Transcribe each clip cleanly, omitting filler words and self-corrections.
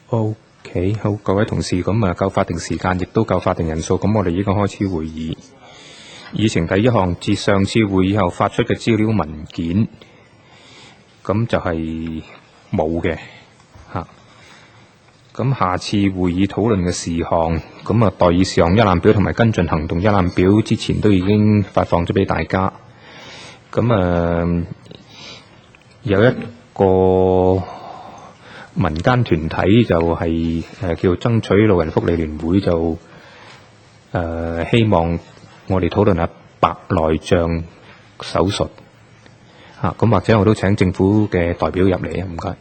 OK， 好，各位同事，咁夠法定時間，亦都夠法定人數，咁我哋依家開始會議。議程第一項，自上次會議後發出嘅資料文件，咁就係冇嘅嚇。咁下次會議討論嘅事項，咁代議事項一覽表同埋跟進行動一覽表之前都已經發放咗俾大家。咁有一個民間團體就係叫爭取老人福利聯會，就希望我哋討論下白內障手術嚇，咁或者我都請政府嘅代表入嚟啊，唔該。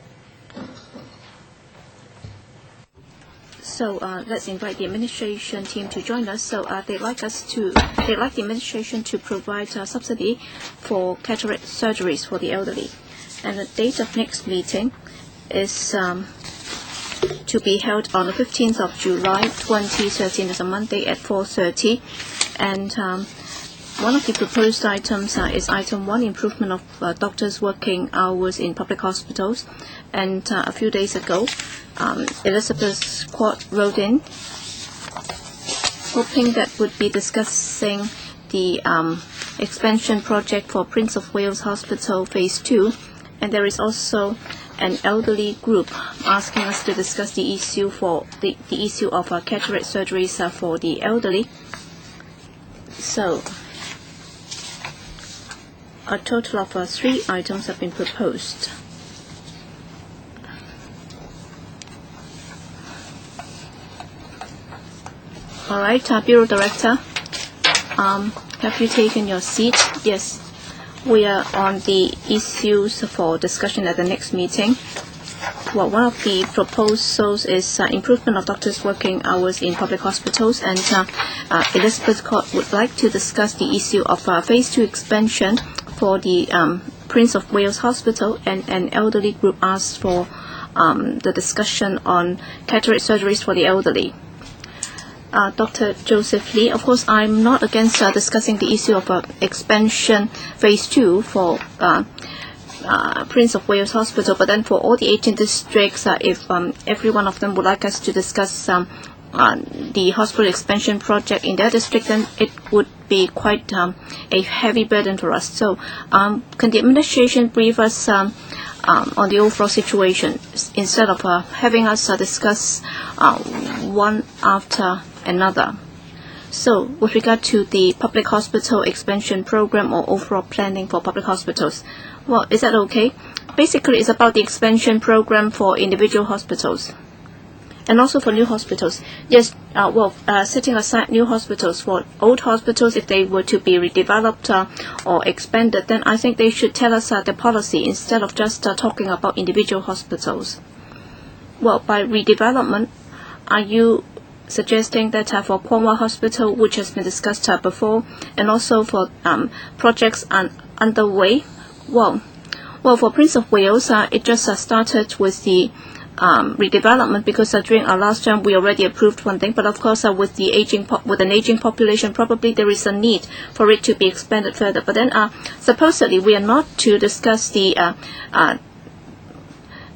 So let's invite the administration team to join us. So they'd like the administration to provide subsidy for cataract surgeries for the elderly. And the date of next meeting is to be held on the 15th of July 2013 as a Monday at 4:30. And one of the proposed items is item 1, improvement of doctors' working hours in public hospitals. And a few days ago, Elizabeth Court wrote in, hoping that would be discussing the expansion project for Prince of Wales Hospital Phase 2. And there is also an elderly group asking us to discuss the issue the issue of cataract surgeries for the elderly. So a total of 3 items have been proposed. All right, Bureau Director, have you taken your seat? Yes. We are on the issues for discussion at the next meeting. Well, one of the proposals is improvement of doctors' working hours in public hospitals, and Elizabeth Court would like to discuss the issue of Phase 2 expansion for the Prince of Wales Hospital, and an elderly group asked for the discussion on cataract surgeries for the elderly. Dr. Joseph Lee, of course, I'm not against discussing the issue of expansion Phase 2 for Prince of Wales Hospital, but then for all the 18 districts, if every one of them would like us to discuss the hospital expansion project in their district, then it would be quite a heavy burden for us. So can the administration brief us on the overall situation instead of having us discuss one after another? So with regard to the public hospital expansion program or overall planning for public hospitals, well, is that okay? Basically, it's about the expansion program for individual hospitals and also for new hospitals. Yes, setting aside new hospitals, for old hospitals, if they were to be redeveloped or expanded, then I think they should tell us the policy instead of just talking about individual hospitals. Well, by redevelopment, are you suggesting that for Cornwall Hospital, which has been discussed before, and also for projects underway? Well, for Prince of Wales, it just started with the redevelopment, because during our last term we already approved one thing. But of course, with an aging population, probably there is a need for it to be expanded further. But then, supposedly, we are not to discuss the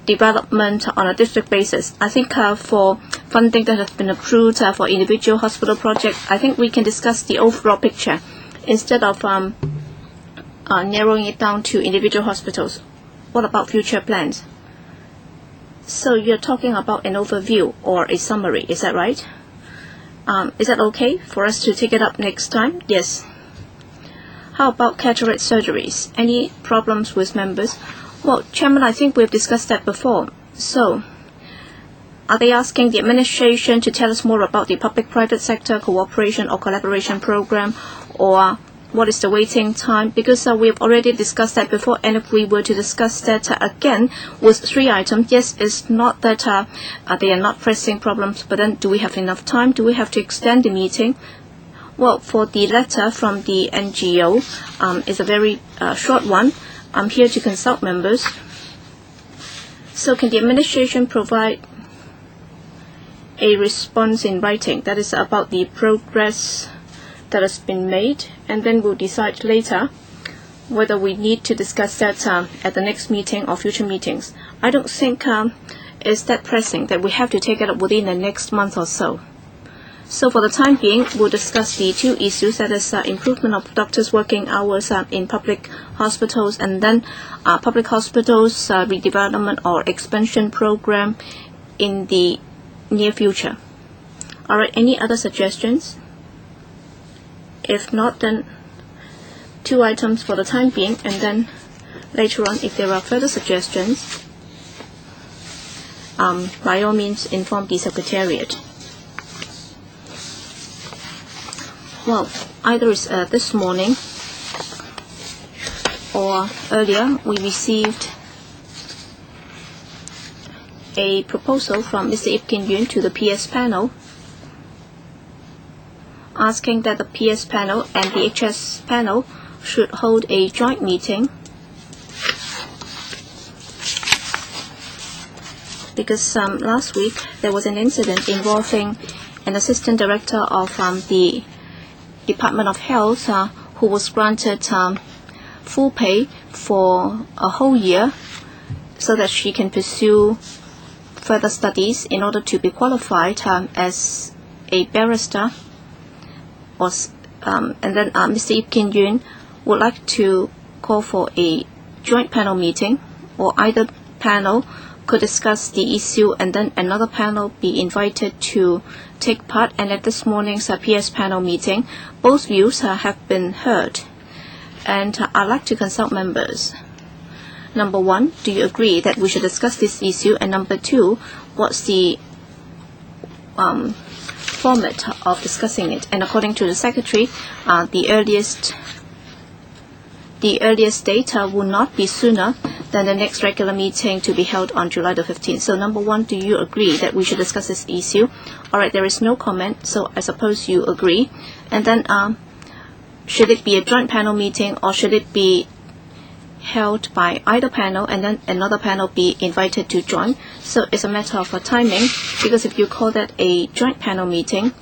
development on a district basis. I think for funding that has been approved for individual hospital projects, I think we can discuss the overall picture instead of narrowing it down to individual hospitals. What about future plans? So you're talking about an overview or a summary, is that right? Is that okay for us to take it up next time? Yes. How about cataract surgeries? Any problems with members? Well, Chairman, I think we've discussed that before. So, are they asking the administration to tell us more about the public-private sector cooperation or collaboration program, or what is the waiting time? Because we've already discussed that before, and if we were to discuss that again with 3 items, yes, it's not that they are not pressing problems, but then do we have enough time? Do we have to extend the meeting? Well, for the letter from the NGO, it's a very short one. I'm here to consult members. So can the administration provide a response in writing that is about the progress that has been made, and then we'll decide later whether we need to discuss that at the next meeting or future meetings. I don't think is that pressing that we have to take it up within the next month or so. So for the time being, we'll discuss the two issues, that is improvement of doctors' working hours in public hospitals, and then public hospitals redevelopment or expansion program in the near future. All right, any other suggestions? If not, then 2 items for the time being, and then later on, if there are further suggestions, by all means inform the Secretariat. Well, either it's this morning or earlier, we received a proposal from Mr. Ip Kin Yuen to the PS panel, asking that the PS panel and the HS panel should hold a joint meeting, because last week there was an incident involving an assistant director of the Department of Health who was granted full pay for a whole year so that she can pursue further studies in order to be qualified as a barrister. And then Mr. Ip Kin Yuen would like to call for a joint panel meeting, or either panel could discuss the issue and then another panel be invited to take part. And at this morning's PS panel meeting, both views have been heard, and I'd like to consult members. Number 1, do you agree that we should discuss this issue? And number 2, what's the format of discussing it? And according to the Secretary, the earliest date will not be sooner than the next regular meeting to be held on July the 15th. So number 1, do you agree that we should discuss this issue? All right, there is no comment, so I suppose you agree. And then should it be a joint panel meeting, or should it be held by either panel and then another panel be invited to join? So it's a matter of timing, because if you call that a joint panel meeting,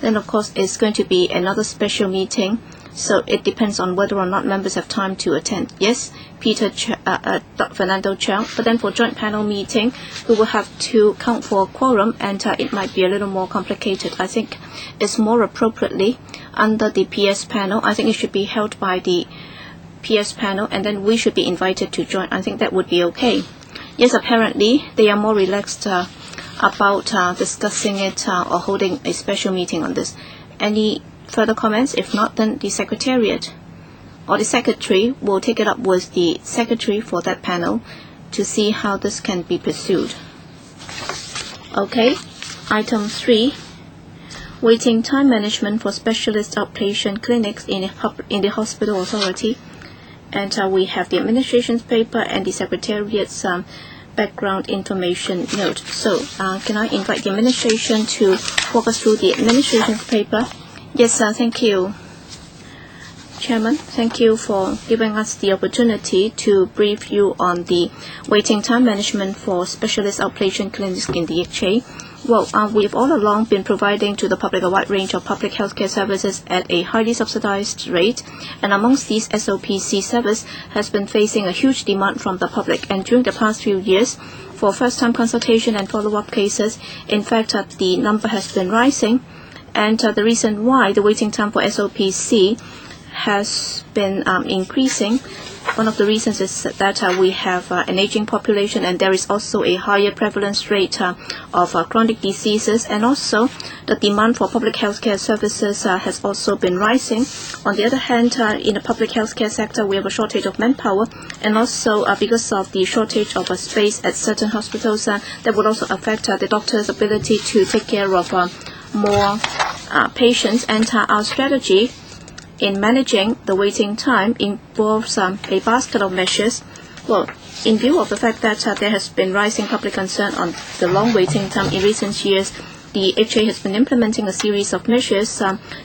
then of course it's going to be another special meeting. So it depends on whether or not members have time to attend. Yes, Dr. Fernando Chow. But then for joint panel meeting, we will have to count for quorum, and it might be a little more complicated. I think it's more appropriately under the PS panel. I think it should be held by the PS panel, and then we should be invited to join. I think that would be okay. Yes, apparently they are more relaxed about discussing it or holding a special meeting on this. Any further comments? If not, then the Secretariat or the Secretary will take it up with the Secretary for that panel to see how this can be pursued. Okay, item 3, waiting time management for specialist outpatient clinics in the hospital authority. And we have the administration's paper and the Secretariat's background information note. So can I invite the administration to walk us through the administration's paper? Yes, thank you, Chairman. Thank you for giving us the opportunity to brief you on the waiting time management for specialist outpatient clinics in the HA. Well, we've all along been providing to the public a wide range of public healthcare services at a highly subsidized rate, and amongst these, SOPC service has been facing a huge demand from the public. And during the past few years, for first-time consultation and follow-up cases, in fact, the number has been rising. And the reason why the waiting time for SOPC has been increasing, one of the reasons is that we have an aging population, and there is also a higher prevalence rate of chronic diseases, and also the demand for public healthcare services has also been rising. On the other hand, in the public healthcare sector, we have a shortage of manpower, and also because of the shortage of space at certain hospitals, that would also affect the doctor's ability to take care of more patients. And our strategy in managing the waiting time involves a basket of measures. Well, in view of the fact that there has been rising public concern on the long waiting time in recent years, the HA has been implementing a series of measures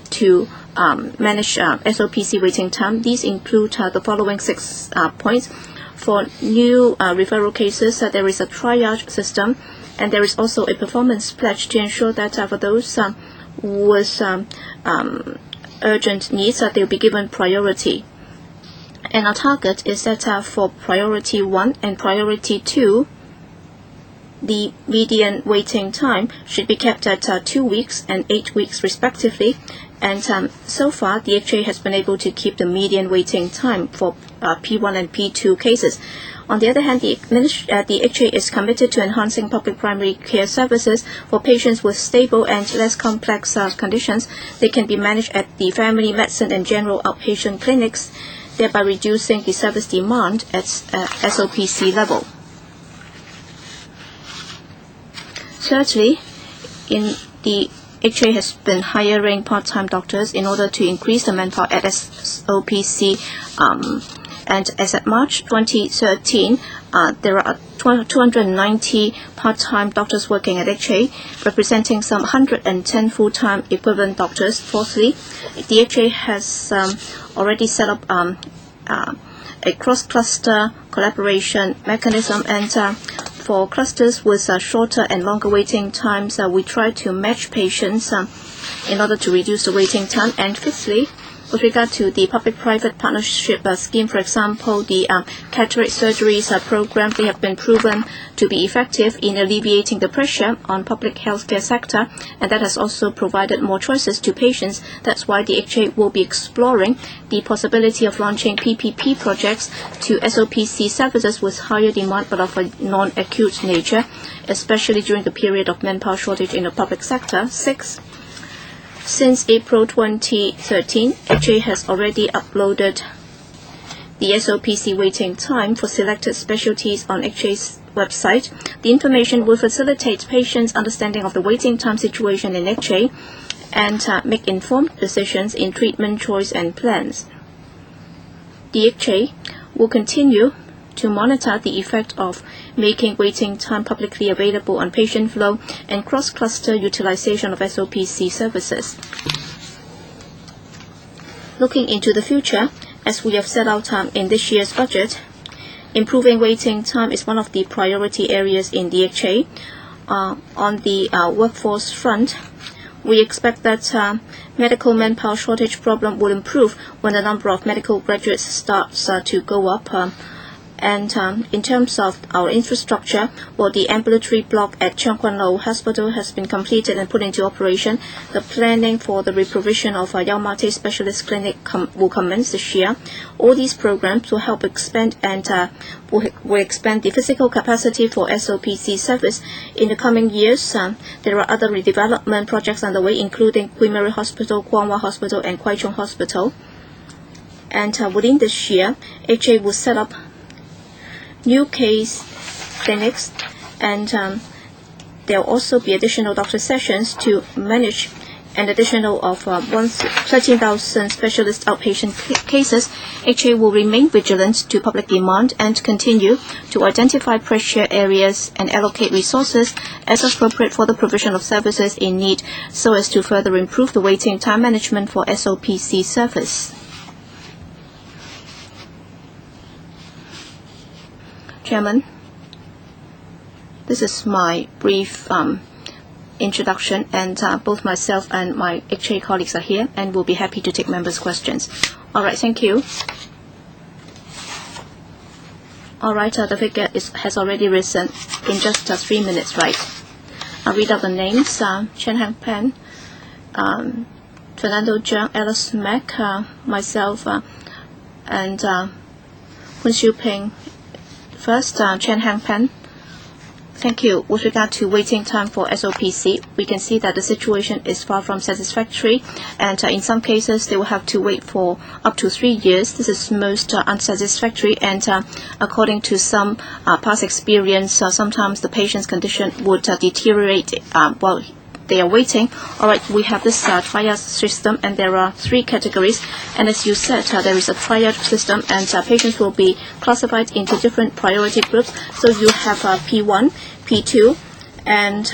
to manage SOPC waiting time. These include the following 6 points. For new referral cases, there is a triage system, and there is also a performance pledge to ensure that for those with urgent needs, that they will be given priority. And our target is that for priority 1 and priority 2, the median waiting time should be kept at 2 weeks and 8 weeks respectively. And so far, the HA has been able to keep the median waiting time for P1 and P2 cases. On the other hand, the HA is committed to enhancing public primary care services for patients with stable and less complex conditions. They can be managed at the family medicine and general outpatient clinics, thereby reducing the service demand at SOPC level. Thirdly, the HA has been hiring part-time doctors in order to increase the manpower at SOPC. And as at March 2013, there are 290 part-time doctors working at HA, representing some 110 full-time equivalent doctors. Fourthly, the HA has already set up a cross-cluster collaboration mechanism, and for clusters with shorter and longer waiting times, we try to match patients in order to reduce the waiting time. And fifthly, with regard to the public-private partnership scheme, for example, the cataract surgeries program, they have been proven to be effective in alleviating the pressure on public healthcare sector, and that has also provided more choices to patients. That's why the HA will be exploring the possibility of launching PPP projects to SOPC services with higher demand but of a non-acute nature, especially during the period of manpower shortage in the public sector. 6. Since April 2013, HA has already uploaded the SOPC waiting time for selected specialties on HA's website. The information will facilitate patients' understanding of the waiting time situation in HA and make informed decisions in treatment choice and plans. The HA will continue to monitor the effect of making waiting time publicly available on patient flow and cross-cluster utilization of SOPC services. Looking into the future, as we have set out in this year's budget, improving waiting time is one of the priority areas in the HA. On the workforce front, we expect that medical manpower shortage problem will improve when the number of medical graduates starts to go up. And in terms of our infrastructure, well, the ambulatory block at Ka-lau Hospital has been completed and put into operation. The planning for the reprovision of Yau Ma Tei Specialist Clinic will commence this year. All these programs will help expand and will expand the physical capacity for SOPC service. In the coming years, there are other redevelopment projects underway, including Queen Mary Hospital, Kwong Wah Hospital, and Kwai Chung Hospital. And within this year, HA will set up new case clinics, and there will also be additional doctor sessions to manage an additional of 13,000 specialist outpatient cases. HA will remain vigilant to public demand and continue to identify pressure areas and allocate resources as appropriate for the provision of services in need so as to further improve the waiting time management for SOPC service. Chairman, this is my brief introduction, and both myself and my HA colleagues are here and will be happy to take members' questions. All right, thank you. All right, the figure has already risen in just 3 minutes, right? I'll read out the names. Chen Hang Pen, Fernando Zhang, Alice Mack, myself, and Hun Xiu Ping. First, Chen Hang Pen. Thank you. With regard to waiting time for SOPC, we can see that the situation is far from satisfactory, and in some cases they will have to wait for up to 3 years. This is most unsatisfactory, and according to some past experience, sometimes the patient's condition would deteriorate while they are waiting. All right, we have this triage system, and there are 3 categories. And as you said, there is a triage system, and patients will be classified into different priority groups. So you have P1, P2, and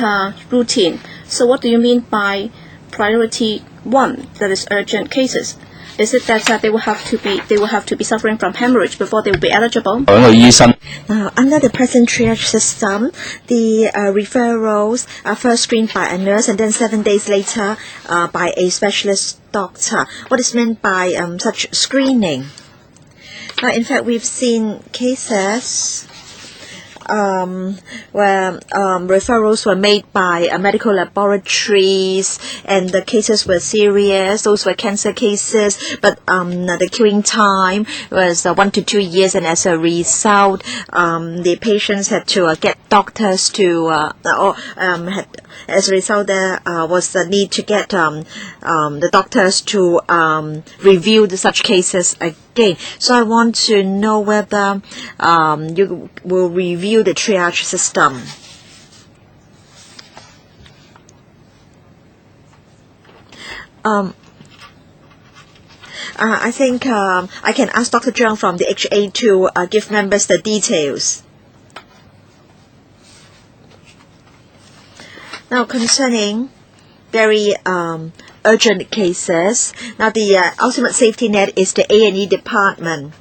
routine. So what do you mean by priority 1, that is urgent cases? Is it that they will have to be suffering from hemorrhage before they will be eligible? Under the present triage system, the referrals are first screened by a nurse and then 7 days later by a specialist doctor. What is meant by such screening? In fact, we've seen cases where referrals were made by medical laboratories, and the cases were serious. Those were cancer cases, but the queuing time was 1 to 2 years, and as a result, the patients had to get doctors to, as a result, there was the need to get the doctors to review such cases again. So I want to know whether you will review the triage system. I think I can ask Dr. Zhang from the HA to give members the details. Now, concerning very urgent cases, now the ultimate safety net is the A&E department.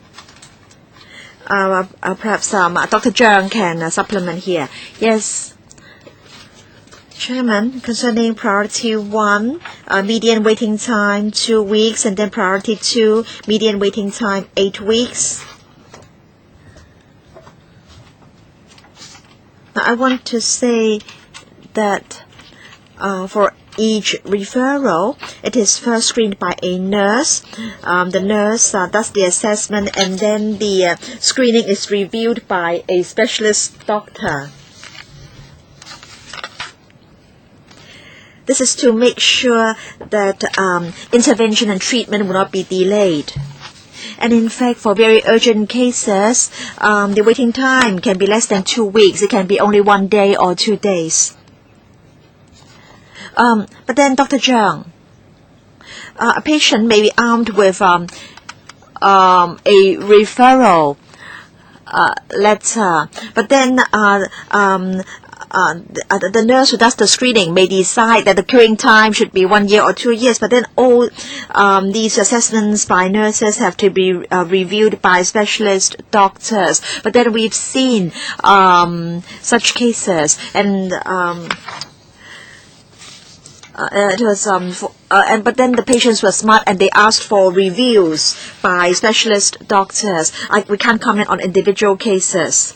Perhaps Dr. Zhang can supplement here. Yes, Chairman, concerning priority 1, median waiting time 2 weeks, and then priority 2, median waiting time 8 weeks. Now, I want to say that for each referral, it is first screened by a nurse. The nurse does the assessment, and then the screening is reviewed by a specialist doctor. This is to make sure that intervention and treatment will not be delayed. And in fact, for very urgent cases, the waiting time can be less than 2 weeks. It can be only 1 day or 2 days. But then, Dr. Zhang, a patient may be armed with a referral letter, but then the nurse who does the screening may decide that the queuing time should be 1 year or 2 years, but then all these assessments by nurses have to be reviewed by specialist doctors. But then we've seen such cases, and it was but then the patients were smart and they asked for reviews by specialist doctors. We can't comment on individual cases.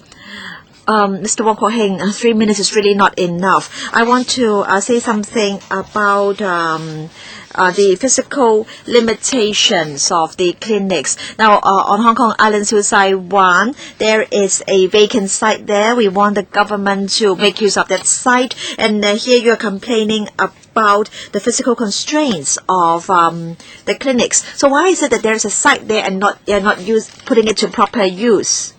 Mr. Wong Ho Heng, 3 minutes is really not enough. I want to say something about the physical limitations of the clinics. Now, on Hong Kong Island Suicide 1, there is a vacant site there. We want the government to make use of that site. And here you are complaining about the physical constraints of the clinics. So why is it that there is a site there and you're not putting it to proper use?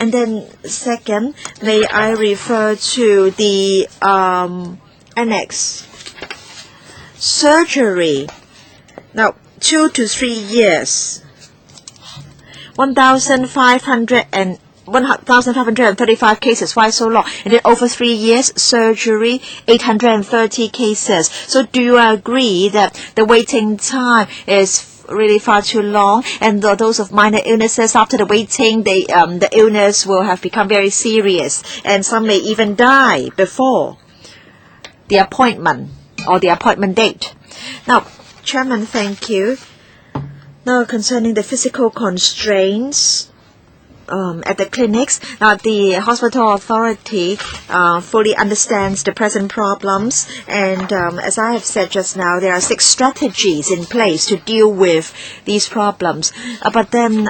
And then second, may I refer to the annex. Surgery. Now, 2 to 3 years. 1,535 cases. Why so long? And then over 3 years, surgery, 830 cases. So do you agree that the waiting time is really far too long, and those of minor illnesses, after the waiting, the illness will have become very serious, and some may even die before the appointment or the appointment date? Now, Chairman, thank you. Now, concerning the physical constraints at the clinics, now the hospital authority fully understands the present problems, and as I have said just now, there are 6 strategies in place to deal with these problems. But then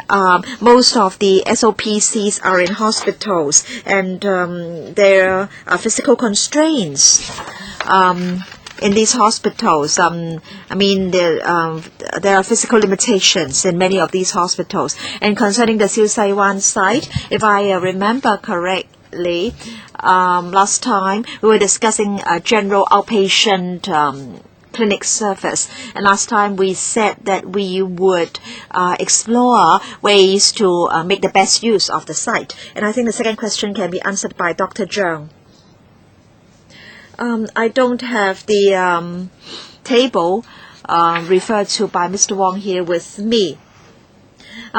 most of the SOPCs are in hospitals, and there are physical constraints in these hospitals. There are physical limitations in many of these hospitals. And concerning the Suicide 1 site, if I remember correctly, last time we were discussing a general outpatient clinic service, and last time we said that we would explore ways to make the best use of the site. And I think the second question can be answered by Dr. Zhang. I don't have the table referred to by Mr. Wong here with me.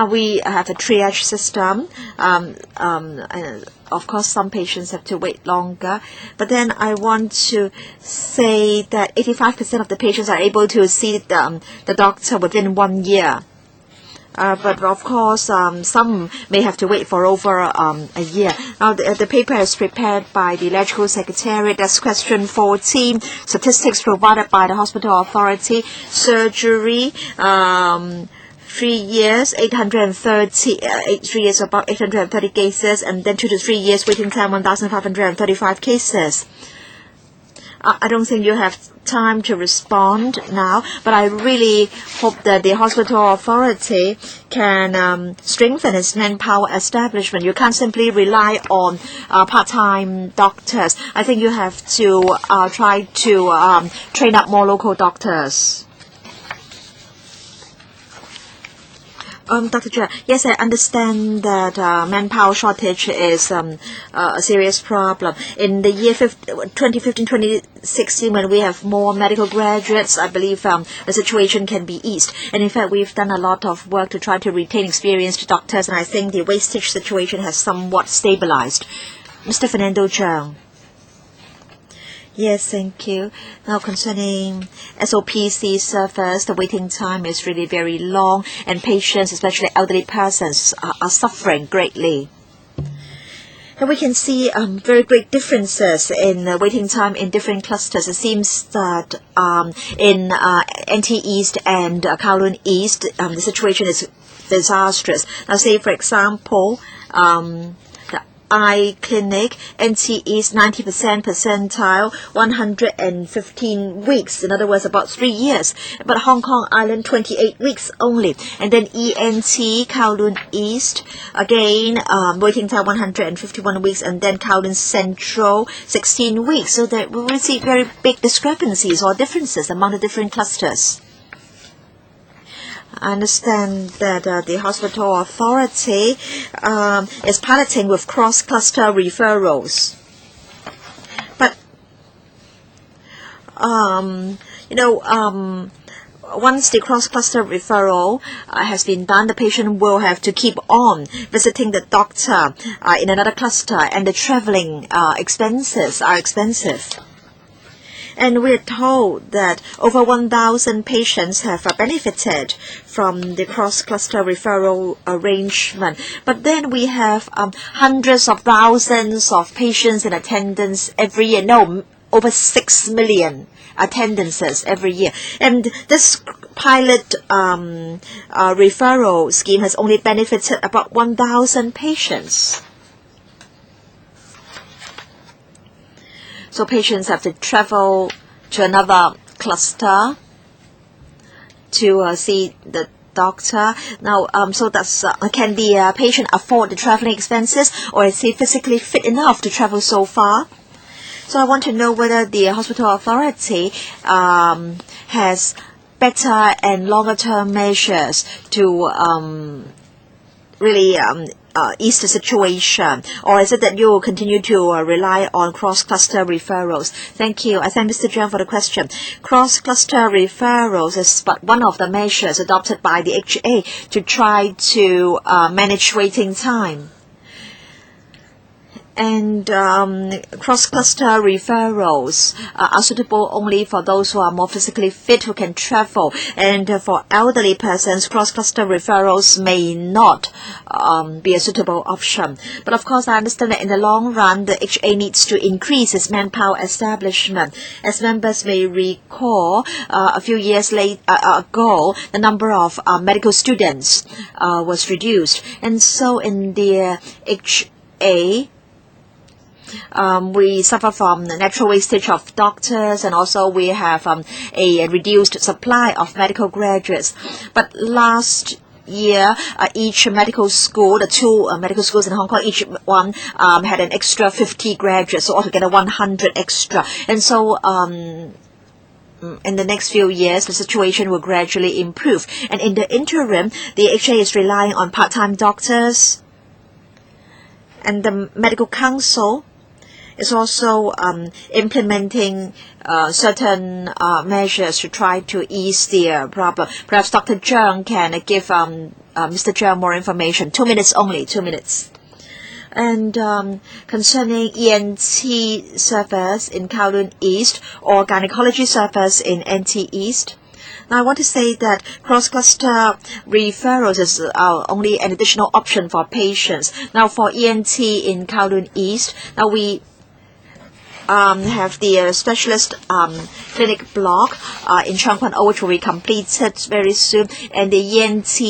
We have a triage system. Of course, some patients have to wait longer. But then I want to say that 85% of the patients are able to see the doctor within 1 year. but of course some may have to wait for over a year. Now the paper is prepared by the Electrical Secretariat. That's question 14. Statistics provided by the hospital authority. Surgery 3 years, 3 years, about 830 cases, and then 2 to 3 years waiting time, 1,535 cases. I don't think you have time to respond now, but I really hope that the hospital authority can strengthen its manpower establishment. You can't simply rely on part-time doctors. I think you have to try to train up more local doctors. Dr. Zhang, yes, I understand that manpower shortage is a serious problem. In the year 2015-2016, when we have more medical graduates, I believe the situation can be eased. And in fact, we've done a lot of work to try to retain experienced doctors, and I think the wastage situation has somewhat stabilized. Mr. Fernando Zhang. Yes, thank you. Now concerning SOPC service, the waiting time is really very long, and patients, especially elderly persons, are suffering greatly. And we can see very great differences in waiting time in different clusters. It seems that in NT East and Kowloon East, the situation is disastrous. Now, say for example, eye clinic, NT East 90% percentile, 115 weeks, in other words about 3 years, but Hong Kong Island 28 weeks only. And then ENT Kowloon East, again waiting time 151 weeks, and then Kowloon Central 16 weeks. So that we will see very big discrepancies or differences among the different clusters. I understand that the hospital authority is piloting with cross-cluster referrals. But, once the cross-cluster referral has been done, the patient will have to keep on visiting the doctor in another cluster, and the traveling expenses are expensive. And we're told that over 1,000 patients have benefited from the cross-cluster referral arrangement. But then we have hundreds of thousands of patients in attendance every year. No, over 6 million attendances every year. And this pilot referral scheme has only benefited about 1,000 patients. So patients have to travel to another cluster to see the doctor. Now, so that's can the patient afford the traveling expenses, or is he physically fit enough to travel so far? So I want to know whether the hospital authority has better and longer term measures to really ease the situation, or is it that you will continue to rely on cross-cluster referrals? Thank you. I thank Mr. Zhang for the question. Cross-cluster referrals is but one of the measures adopted by the HA to try to manage waiting time. And cross-cluster referrals are suitable only for those who are more physically fit, who can travel. And for elderly persons, cross-cluster referrals may not be a suitable option. But of course, I understand that in the long run, the HA needs to increase its manpower establishment. As members may recall, a few years ago, the number of medical students was reduced. And so in the HA, we suffer from the natural wastage of doctors, and also we have a reduced supply of medical graduates. But last year, each medical school, the two medical schools in Hong Kong, each one had an extra 50 graduates, so altogether 100 extra. And so in the next few years, the situation will gradually improve. And in the interim, the HA is relying on part-time doctors, and the Medical Council is also implementing certain measures to try to ease the problem. Perhaps Dr. Zhang can give Mr. Zhang more information. 2 minutes only, 2 minutes. And concerning ENT service in Kowloon East or gynecology service in NT East, Now, I want to say that cross-cluster referrals is only an additional option for patients. Now, for ENT in Kowloon East, now we have the specialist clinic block in Chung Kwan O, which will be completed very soon, and the ENT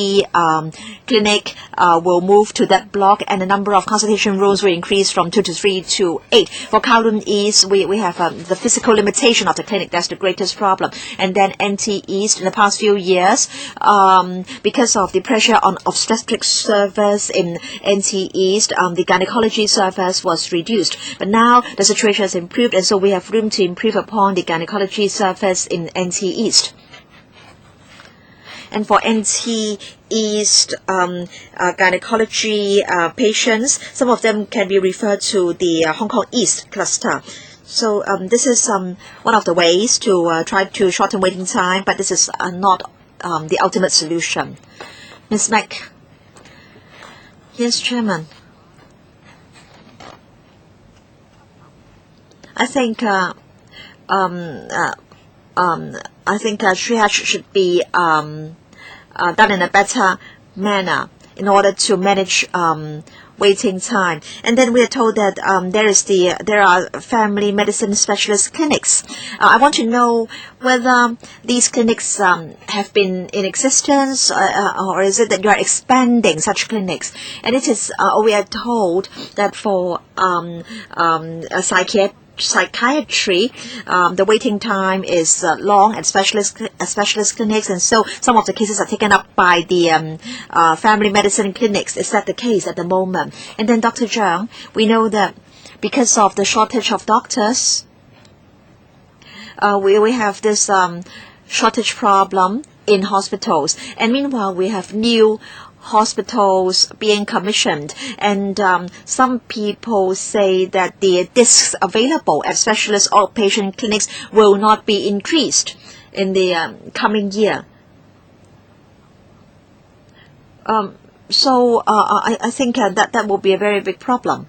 clinic will move to that block, and the number of consultation rooms will increase from 2 to 3 to 8. For Kowloon East, we have the physical limitation of the clinic. That's the greatest problem. And then NT East, in the past few years, because of the pressure on obstetric service in NT East, the gynecology service was reduced. But now the situation has improved, and so we have room to improve upon the gynecology service in NT East. And for NT East gynecology patients, some of them can be referred to the Hong Kong East cluster. So this is one of the ways to try to shorten waiting time, but this is not the ultimate solution. Ms. Mack. Yes, Chairman. I think triage should be done in a better manner in order to manage waiting time. And then we are told that there are family medicine specialist clinics. I want to know whether these clinics have been in existence, or is it that you are expanding such clinics? And it is we are told that for psychiatry, the waiting time is long at specialist clinics, and so some of the cases are taken up by the family medicine clinics. Is that the case at the moment? And then Dr. Zhang, we know that because of the shortage of doctors, we have this shortage problem in hospitals, and meanwhile we have new hospitals being commissioned, and some people say that the desks available at specialist outpatient clinics will not be increased in the coming year. So I think that will be a very big problem.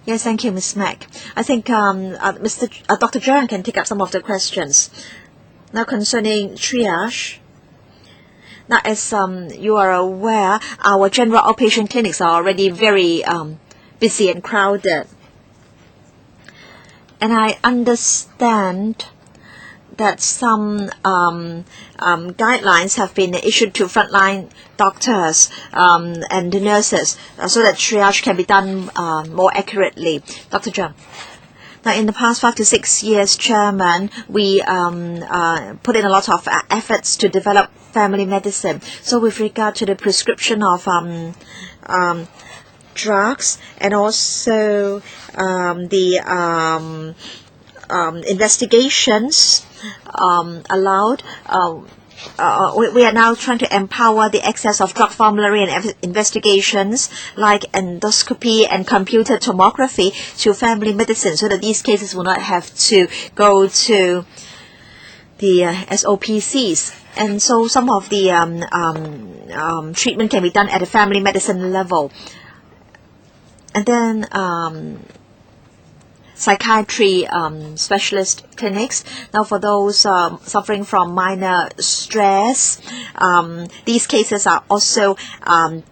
Yes, thank you, Ms. Mack. I think Dr. Zhang can take up some of the questions. Now concerning triage. Now, as you are aware, our general outpatient clinics are already very busy and crowded. And I understand that some guidelines have been issued to frontline doctors and nurses so that triage can be done more accurately. Dr. Zhang. Now, in the past 5 to 6 years, Chairman, we put in a lot of efforts to develop family medicine. So with regard to the prescription of drugs, and also the investigations allowed, we are now trying to empower the access of drug formulary and investigations like endoscopy and computer tomography to family medicine, so that these cases will not have to go to the SOPCs. And so some of the treatment can be done at the family medicine level. And then psychiatry specialist clinics. Now, for those suffering from minor stress, these cases are also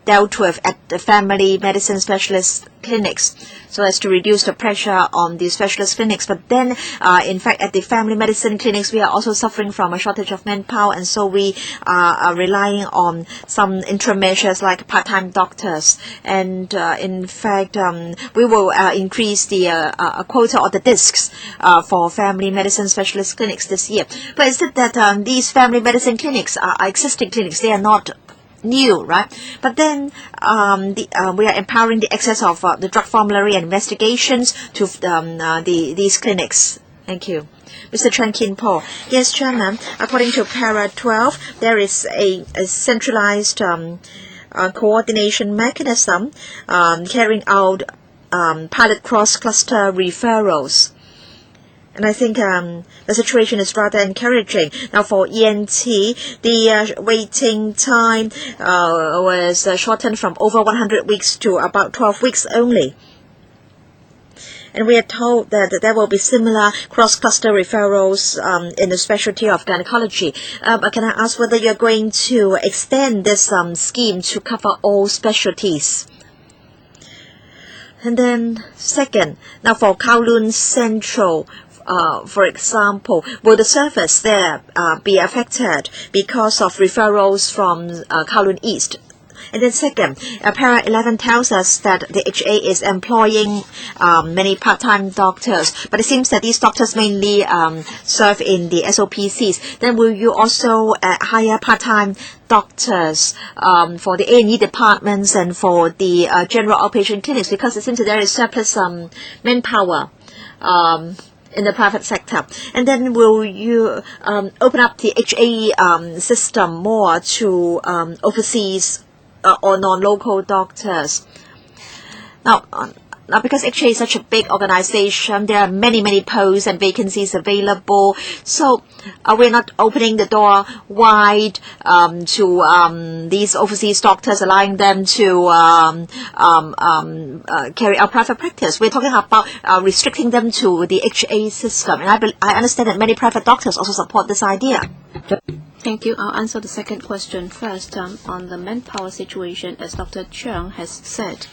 dealt with at the family medicine specialist clinics, so as to reduce the pressure on the specialist clinics. But then, in fact, at the family medicine clinics, we are also suffering from a shortage of manpower, and so we are relying on some interim measures like part-time doctors. And in fact, we will increase the quota or the discs for family medicine specialist clinics this year. But is it that these family medicine clinics are existing clinics? They are not new, right? But then we are empowering the access of the drug formulary and investigations to these clinics. Thank you. Mr. Chen Kin Po. Yes, Chairman. According to Para 12, there is a centralized coordination mechanism carrying out pilot cross-cluster referrals. And I think the situation is rather encouraging. Now, for ENT, the waiting time was shortened from over 100 weeks to about 12 weeks only. And we are told that there will be similar cross-cluster referrals in the specialty of gynecology. Can I ask whether you're going to extend this scheme to cover all specialties? And then second, now for Kowloon Central, for example, will the service there be affected because of referrals from Kowloon East? And then second, Para 11 tells us that the HA is employing many part-time doctors, but it seems that these doctors mainly serve in the SOPCs. Then will you also hire part-time doctors for the A&E departments and for the general outpatient clinics, because it seems that there is surplus manpower in the private sector? And then will you open up the HA system more to overseas or non-local doctors? Now, because HA is such a big organization, there are many posts and vacancies available. So we're not opening the door wide to these overseas doctors, allowing them to carry out private practice. We're talking about restricting them to the HA system. And I understand that many private doctors also support this idea. Thank you. I'll answer the second question first. On the manpower situation, as Dr. Cheung has said,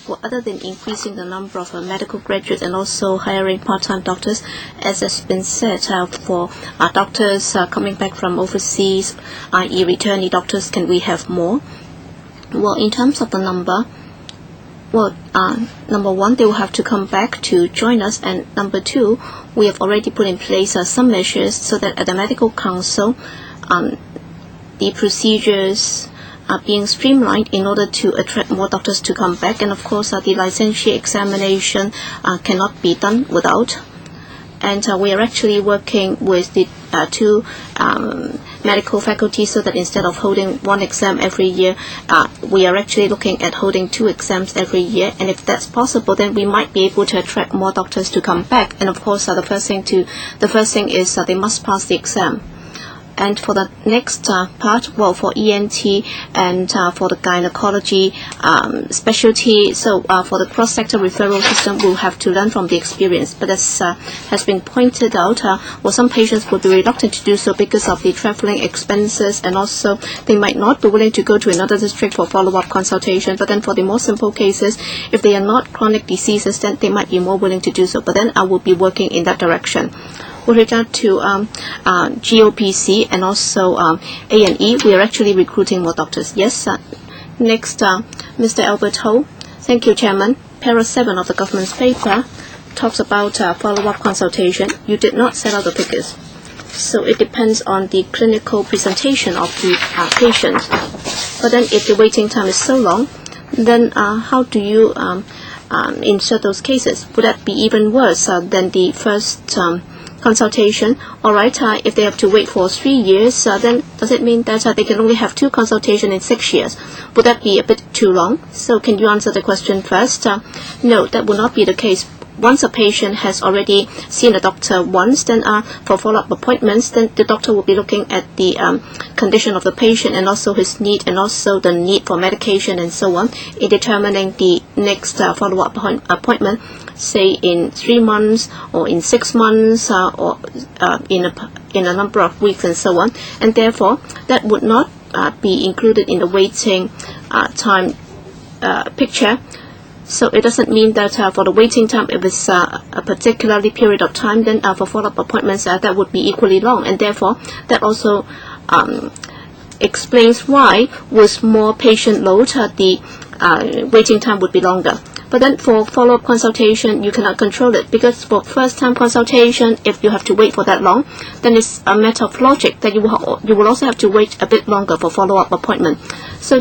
well, other than increasing the number of medical graduates and also hiring part-time doctors, as has been said, for doctors coming back from overseas, i.e. returnee doctors, can we have more? Well, in terms of the number, well, number one, they will have to come back to join us, and number two, we have already put in place some measures so that at the medical council, the procedures are being streamlined in order to attract more doctors to come back. And of course, the licensure examination cannot be done without. And we are actually working with the two medical faculties so that instead of holding one exam every year, we are actually looking at holding 2 exams every year. And if that's possible, then we might be able to attract more doctors to come back. And of course, the first thing is they must pass the exam. And for the next part, well, for ENT and for the gynecology specialty, so for the cross-sector referral system, we'll have to learn from the experience. But as has been pointed out, well, some patients will be reluctant to do so because of the traveling expenses, and also they might not be willing to go to another district for follow-up consultation. But then for the more simple cases, if they are not chronic diseases, then they might be more willing to do so. But then I will be working in that direction. With regard to GOPC and also A&E, we are actually recruiting more doctors. Yes. Next, Mr. Albert Ho. Thank you, Chairman. Para 7 of the government's paper talks about follow-up consultation. You did not set out the figures. So it depends on the clinical presentation of the patient. But then if the waiting time is so long, then how do you insert those cases? Would that be even worse than the first consultation? All right, if they have to wait for 3 years, then does it mean that they can only have 2 consultations in 6 years? Would that be a bit too long? So can you answer the question first? No, that will not be the case. Once a patient has already seen a doctor once, then for follow-up appointments, then the doctor will be looking at the condition of the patient and also his need and also the need for medication and so on in determining the next follow-up appointment, say in 3 months or in 6 months or in a number of weeks and so on. And therefore, that would not be included in the waiting time picture. So it doesn't mean that for the waiting time, if it's a particularly period of time, then for follow-up appointments, that would be equally long. And therefore, that also explains why with more patient load, the waiting time would be longer. But then for follow-up consultation, you cannot control it, because for first-time consultation, if you have to wait for that long, then it's a matter of logic that you will also have to wait a bit longer for follow-up appointment. So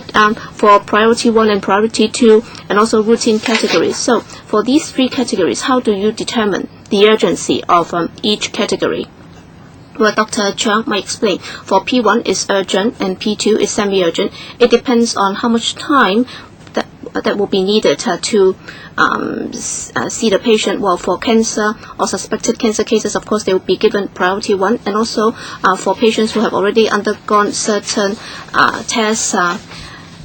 for priority 1 and priority 2, and also routine categories. So for these 3 categories, how do you determine the urgency of each category? Well, Dr. Cheung might explain. For P1 is urgent and P2 is semi-urgent. It depends on how much time that will be needed to see the patient. Well, for cancer or suspected cancer cases, of course, they will be given priority 1, and also for patients who have already undergone certain tests,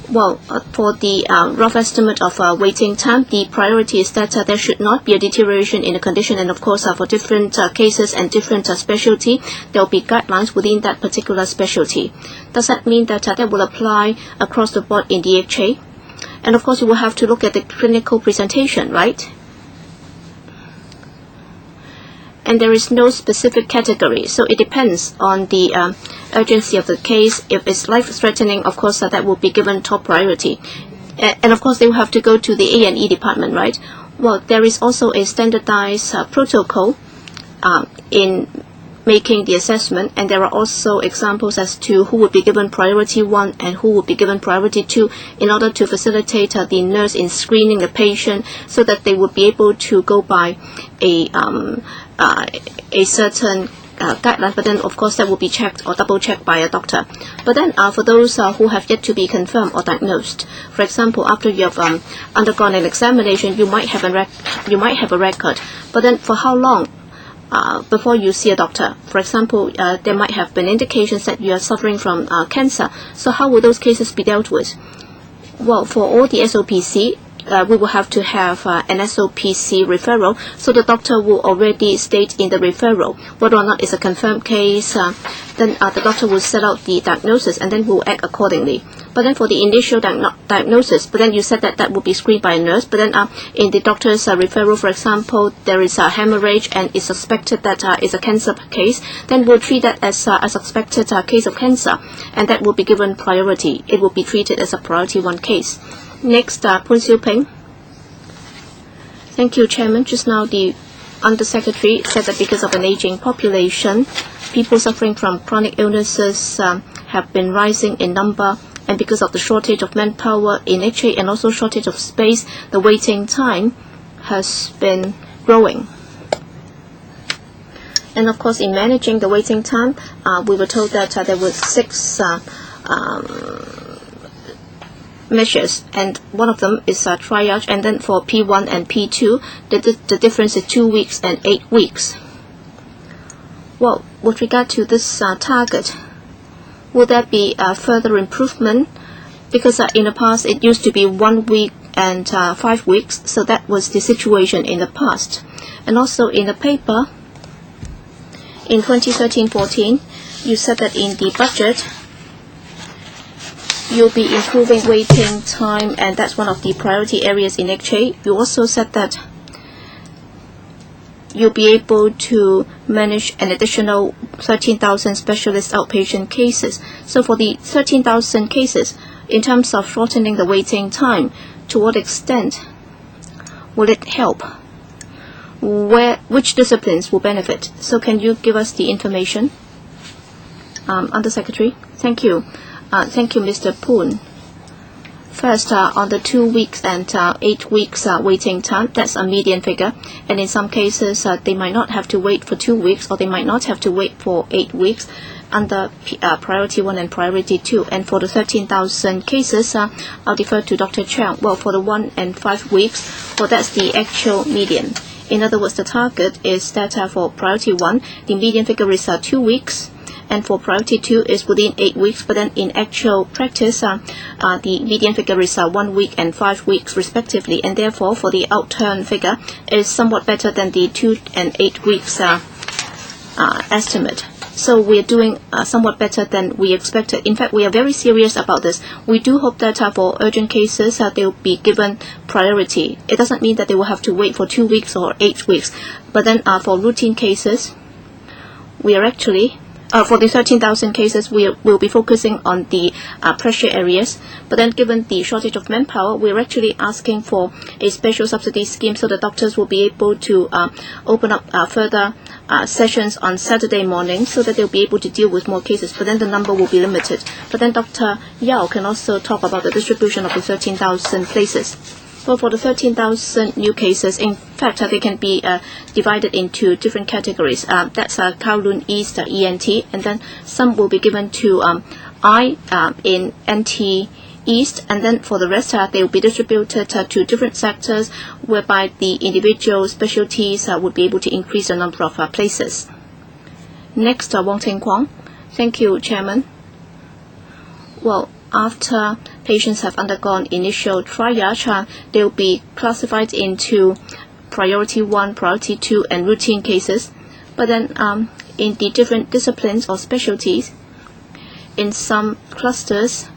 Well, for the rough estimate of waiting time, the priority is that there should not be a deterioration in the condition, and of course for different cases and different specialty, there will be guidelines within that particular specialty. Does that mean that that will apply across the board in the HA? And of course you will have to look at the clinical presentation, right? And there is no specific category, so it depends on the urgency of the case. If it's life-threatening, of course that will be given top priority, and of course they will have to go to the A&E department, right? Well, there is also a standardized protocol in making the assessment, and there are also examples as to who would be given priority 1 and who would be given priority 2 in order to facilitate the nurse in screening the patient, so that they would be able to go by a certain guideline, but then of course that will be checked or double checked by a doctor. But then for those who have yet to be confirmed or diagnosed, for example, after you have undergone an examination, you might have a record, but then for how long before you see a doctor? For example, there might have been indications that you are suffering from cancer. So how will those cases be dealt with? Well, for all the SOPC, we will have to have an SOPC referral, so the doctor will already state in the referral whether or not it's a confirmed case. Then the doctor will set out the diagnosis, and then will act accordingly. But then for the initial diagnosis, but then you said that will be screened by a nurse. But then in the doctor's referral, for example, there is a hemorrhage and it's suspected that it's a cancer case, then we'll treat that as a suspected case of cancer, and that will be given priority. It will be treated as a priority 1 case. Next, Poon Siu Ping. Thank you, Chairman. Just now the Undersecretary said that because of an aging population, people suffering from chronic illnesses have been rising in number, and because of the shortage of manpower in HA and also shortage of space, the waiting time has been growing. And of course, in managing the waiting time, we were told that there were 6 measures, and one of them is triage, and then for P1 and P2, the difference is 2 weeks and 8 weeks. Well, with regard to this target, will there be further improvement? Because in the past it used to be 1 week and 5 weeks, so that was the situation in the past. And also in the paper, in 2013-14, you said that in the budget, you'll be improving waiting time, and that's one of the priority areas in HA. You also said that you'll be able to manage an additional 13,000 specialist outpatient cases. So for the 13,000 cases, in terms of shortening the waiting time, to what extent will it help? Which disciplines will benefit? So can you give us the information? Undersecretary, thank you. Thank you, Mr. Poon. First, on the 2 weeks and 8 weeks waiting time, that's a median figure. And in some cases, they might not have to wait for 2 weeks, or they might not have to wait for 8 weeks under priority 1 and priority 2. And for the 13,000 cases, I'll defer to Dr. Chiang. Well, for the 1 and 5 weeks, well, that's the actual median. In other words, the target is that for priority 1, the median figure is 2 weeks. And for priority 2 is within 8 weeks, but then in actual practice, the median figure is 1 week and 5 weeks respectively, and therefore for the outturn figure is somewhat better than the 2 and 8 weeks estimate. So we are doing somewhat better than we expected. In fact, we are very serious about this. We do hope that for urgent cases, they will be given priority. It doesn't mean that they will have to wait for 2 weeks or 8 weeks, but then for routine cases, we are actually for the 13,000 cases, we will be focusing on the pressure areas. But then given the shortage of manpower, we're actually asking for a special subsidy scheme so the doctors will be able to open up further sessions on Saturday morning so that they'll be able to deal with more cases. But then the number will be limited. But then Dr. Yao can also talk about the distribution of the 13,000 places. Well, for the 13,000 new cases, in fact, they can be divided into different categories. That's Kowloon East, ENT, and then some will be given to eye in NT East, and then for the rest, they will be distributed to different sectors, whereby the individual specialties would be able to increase the number of places. Next, Wong Ting Kwong. Thank you, Chairman. Well, after patients have undergone initial triage, they will be classified into priority 1, priority 2, and routine cases. But then in the different disciplines or specialties, in some clusters,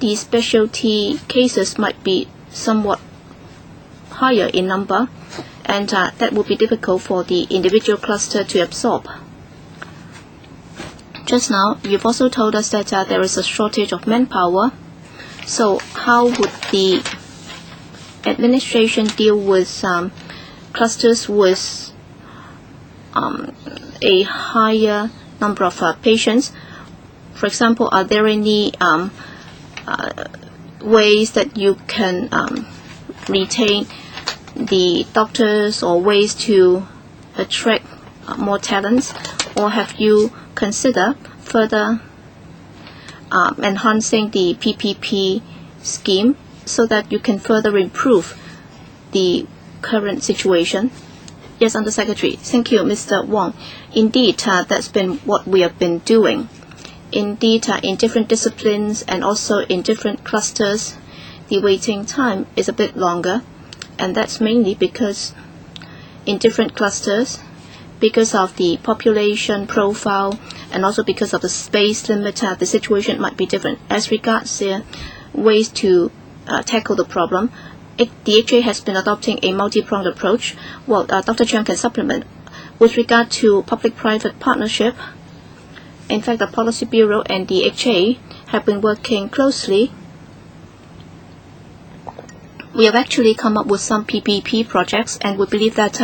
the specialty cases might be somewhat higher in number, and that would be difficult for the individual cluster to absorb. Just now, you've also told us that there is a shortage of manpower. So how would the administration deal with clusters with a higher number of patients? For example, are there any ways that you can retain the doctors, or ways to attract more talents, or have you considered further enhancing the PPP scheme so that you can further improve the current situation? Yes, Undersecretary. Thank you, Mr. Wong. Indeed, that's been what we have been doing. Indeed, in different disciplines and also in different clusters, the waiting time is a bit longer, and that's mainly because in different clusters, because of the population profile and also because of the space limit, the situation might be different. As regards ways to tackle the problem, the HA has been adopting a multi-pronged approach. Well, Dr. Chiang can supplement. With regard to public-private partnership, in fact, the Policy Bureau and the HA have been working closely. We have actually come up with some PPP projects, and we believe that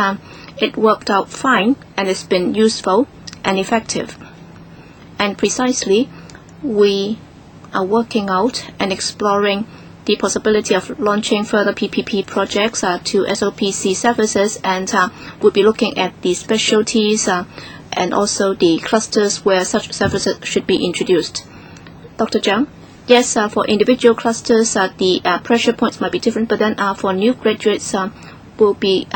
it worked out fine and it's been useful and effective. And precisely, we are working out and exploring the possibility of launching further PPP projects to SOPC services, and we'll be looking at the specialties and also the clusters where such services should be introduced. Dr. Zhang? Yes, for individual clusters, the pressure points might be different, but then for new graduates, we'll be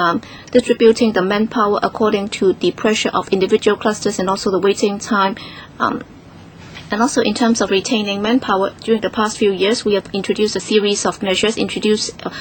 distributing the manpower according to the pressure of individual clusters and also the waiting time. And also in terms of retaining manpower, during the past few years, we have introduced a series of measures,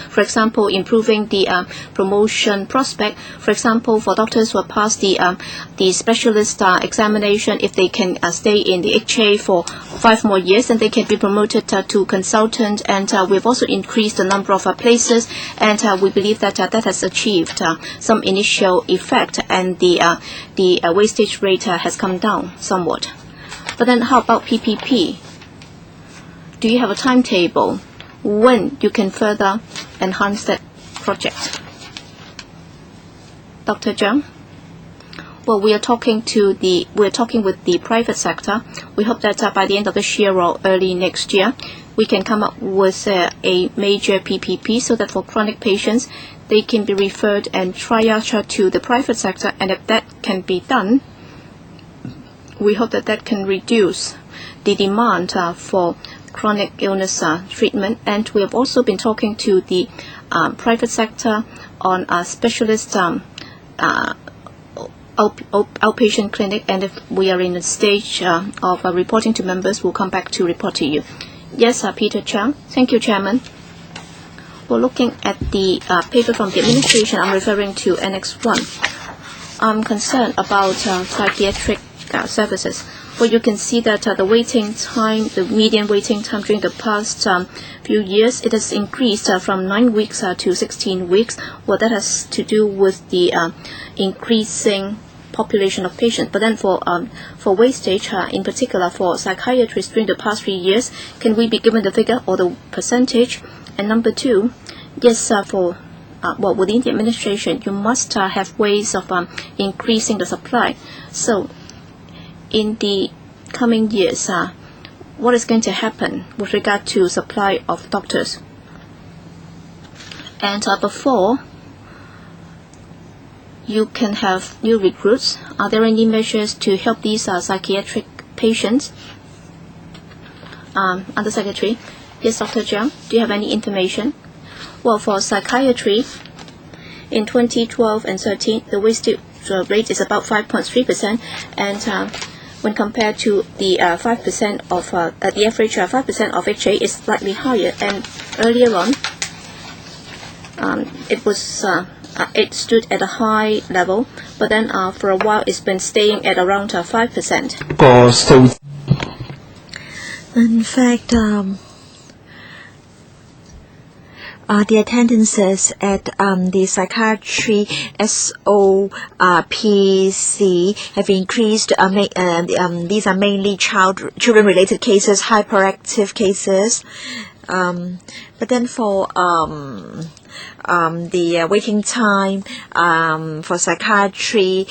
for example, improving the promotion prospect. For example, for doctors who have passed the specialist examination, if they can stay in the HA for 5 more years, then they can be promoted to consultant. And we've also increased the number of places, and we believe that that has achieved some initial effect, and the wastage rate has come down somewhat. But then how about PPP? Do you have a timetable when you can further enhance that project? Dr. Zhang? Well, we're talking with the private sector. We hope that by the end of this year or early next year, we can come up with a major PPP so that for chronic patients, they can be referred and triaged to the private sector, and if that can be done, we hope that that can reduce the demand for chronic illness treatment. And we have also been talking to the private sector on a specialist outpatient clinic, and if we are in the stage of reporting to members, we'll come back to report to you. Yes, Peter Chang. Thank you, Chairman. We're looking at the paper from the administration. I'm referring to Annex 1. I'm concerned about psychiatric services. Well, you can see that the waiting time, the median waiting time during the past few years, it has increased from 9 weeks to 16 weeks. Well, that has to do with the increasing population of patients. But then for wastage, in particular for psychiatrists during the past 3 years, can we be given the figure or the percentage? And number 2, yes, within the administration, you must have ways of increasing the supply. So in the coming years, what is going to happen with regard to supply of doctors? And before you can have new recruits, are there any measures to help these psychiatric patients? Undersecretary? Yes, Dr. Jiang, do you have any information? Well, for psychiatry, in 2012 and 13, the wastage rate is about 5.3%, and when compared to the 5% of the average 5% of HA is slightly higher, and earlier on it stood at a high level, but then for a while it's been staying at around 5%. In fact, the attendances at the psychiatry SOPC have increased. These are mainly children-related cases, hyperactive cases. But then for the waiting time for psychiatry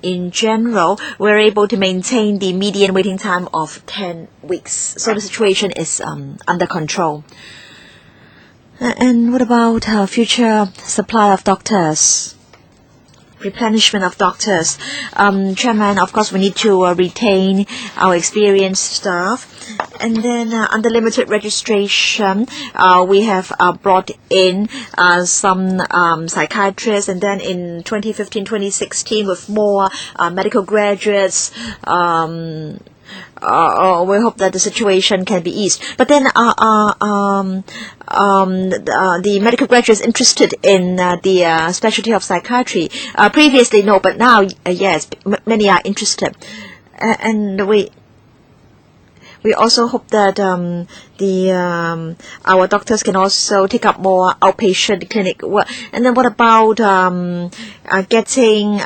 in general, we're able to maintain the median waiting time of 10 weeks. So the situation is under control. And what about future supply of doctors? Replenishment of doctors. Chairman, of course, we need to retain our experienced staff. And then under limited registration, we have brought in some psychiatrists. And then in 2015-2016, with more medical graduates, we hope that the situation can be eased. But then the medical graduates interested in the specialty of psychiatry. Previously, no, but now, yes, many are interested. And we also hope that our doctors can also take up more outpatient clinic work. And then what about getting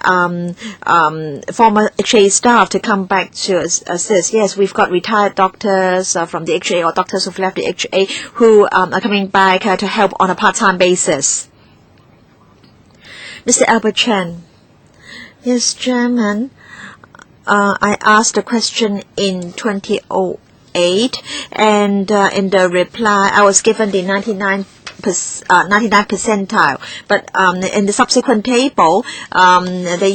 former HA staff to come back to assist? Yes, we've got retired doctors from the HA or doctors who've left the HA who are coming back to help on a part-time basis. Mr. Albert Chen. Yes, Chairman. I asked a question in 2008, and in the reply I was given the 99 percentile, but in the subsequent table they're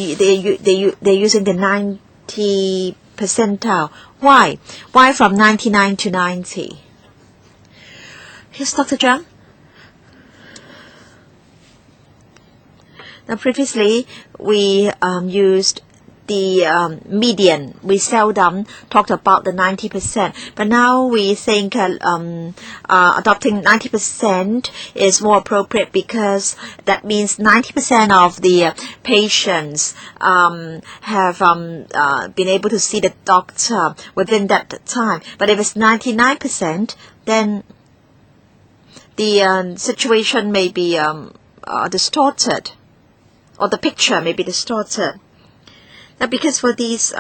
using the 90 percentile. Why from 99 to 90? Yes, Dr. Zhang. Now previously we used the median. We seldom talked about the 90%, but now we think adopting 90% is more appropriate, because that means 90% of the patients have been able to see the doctor within that time. But if it's 99%, then the situation may be distorted, or the picture may be distorted. Now, because for these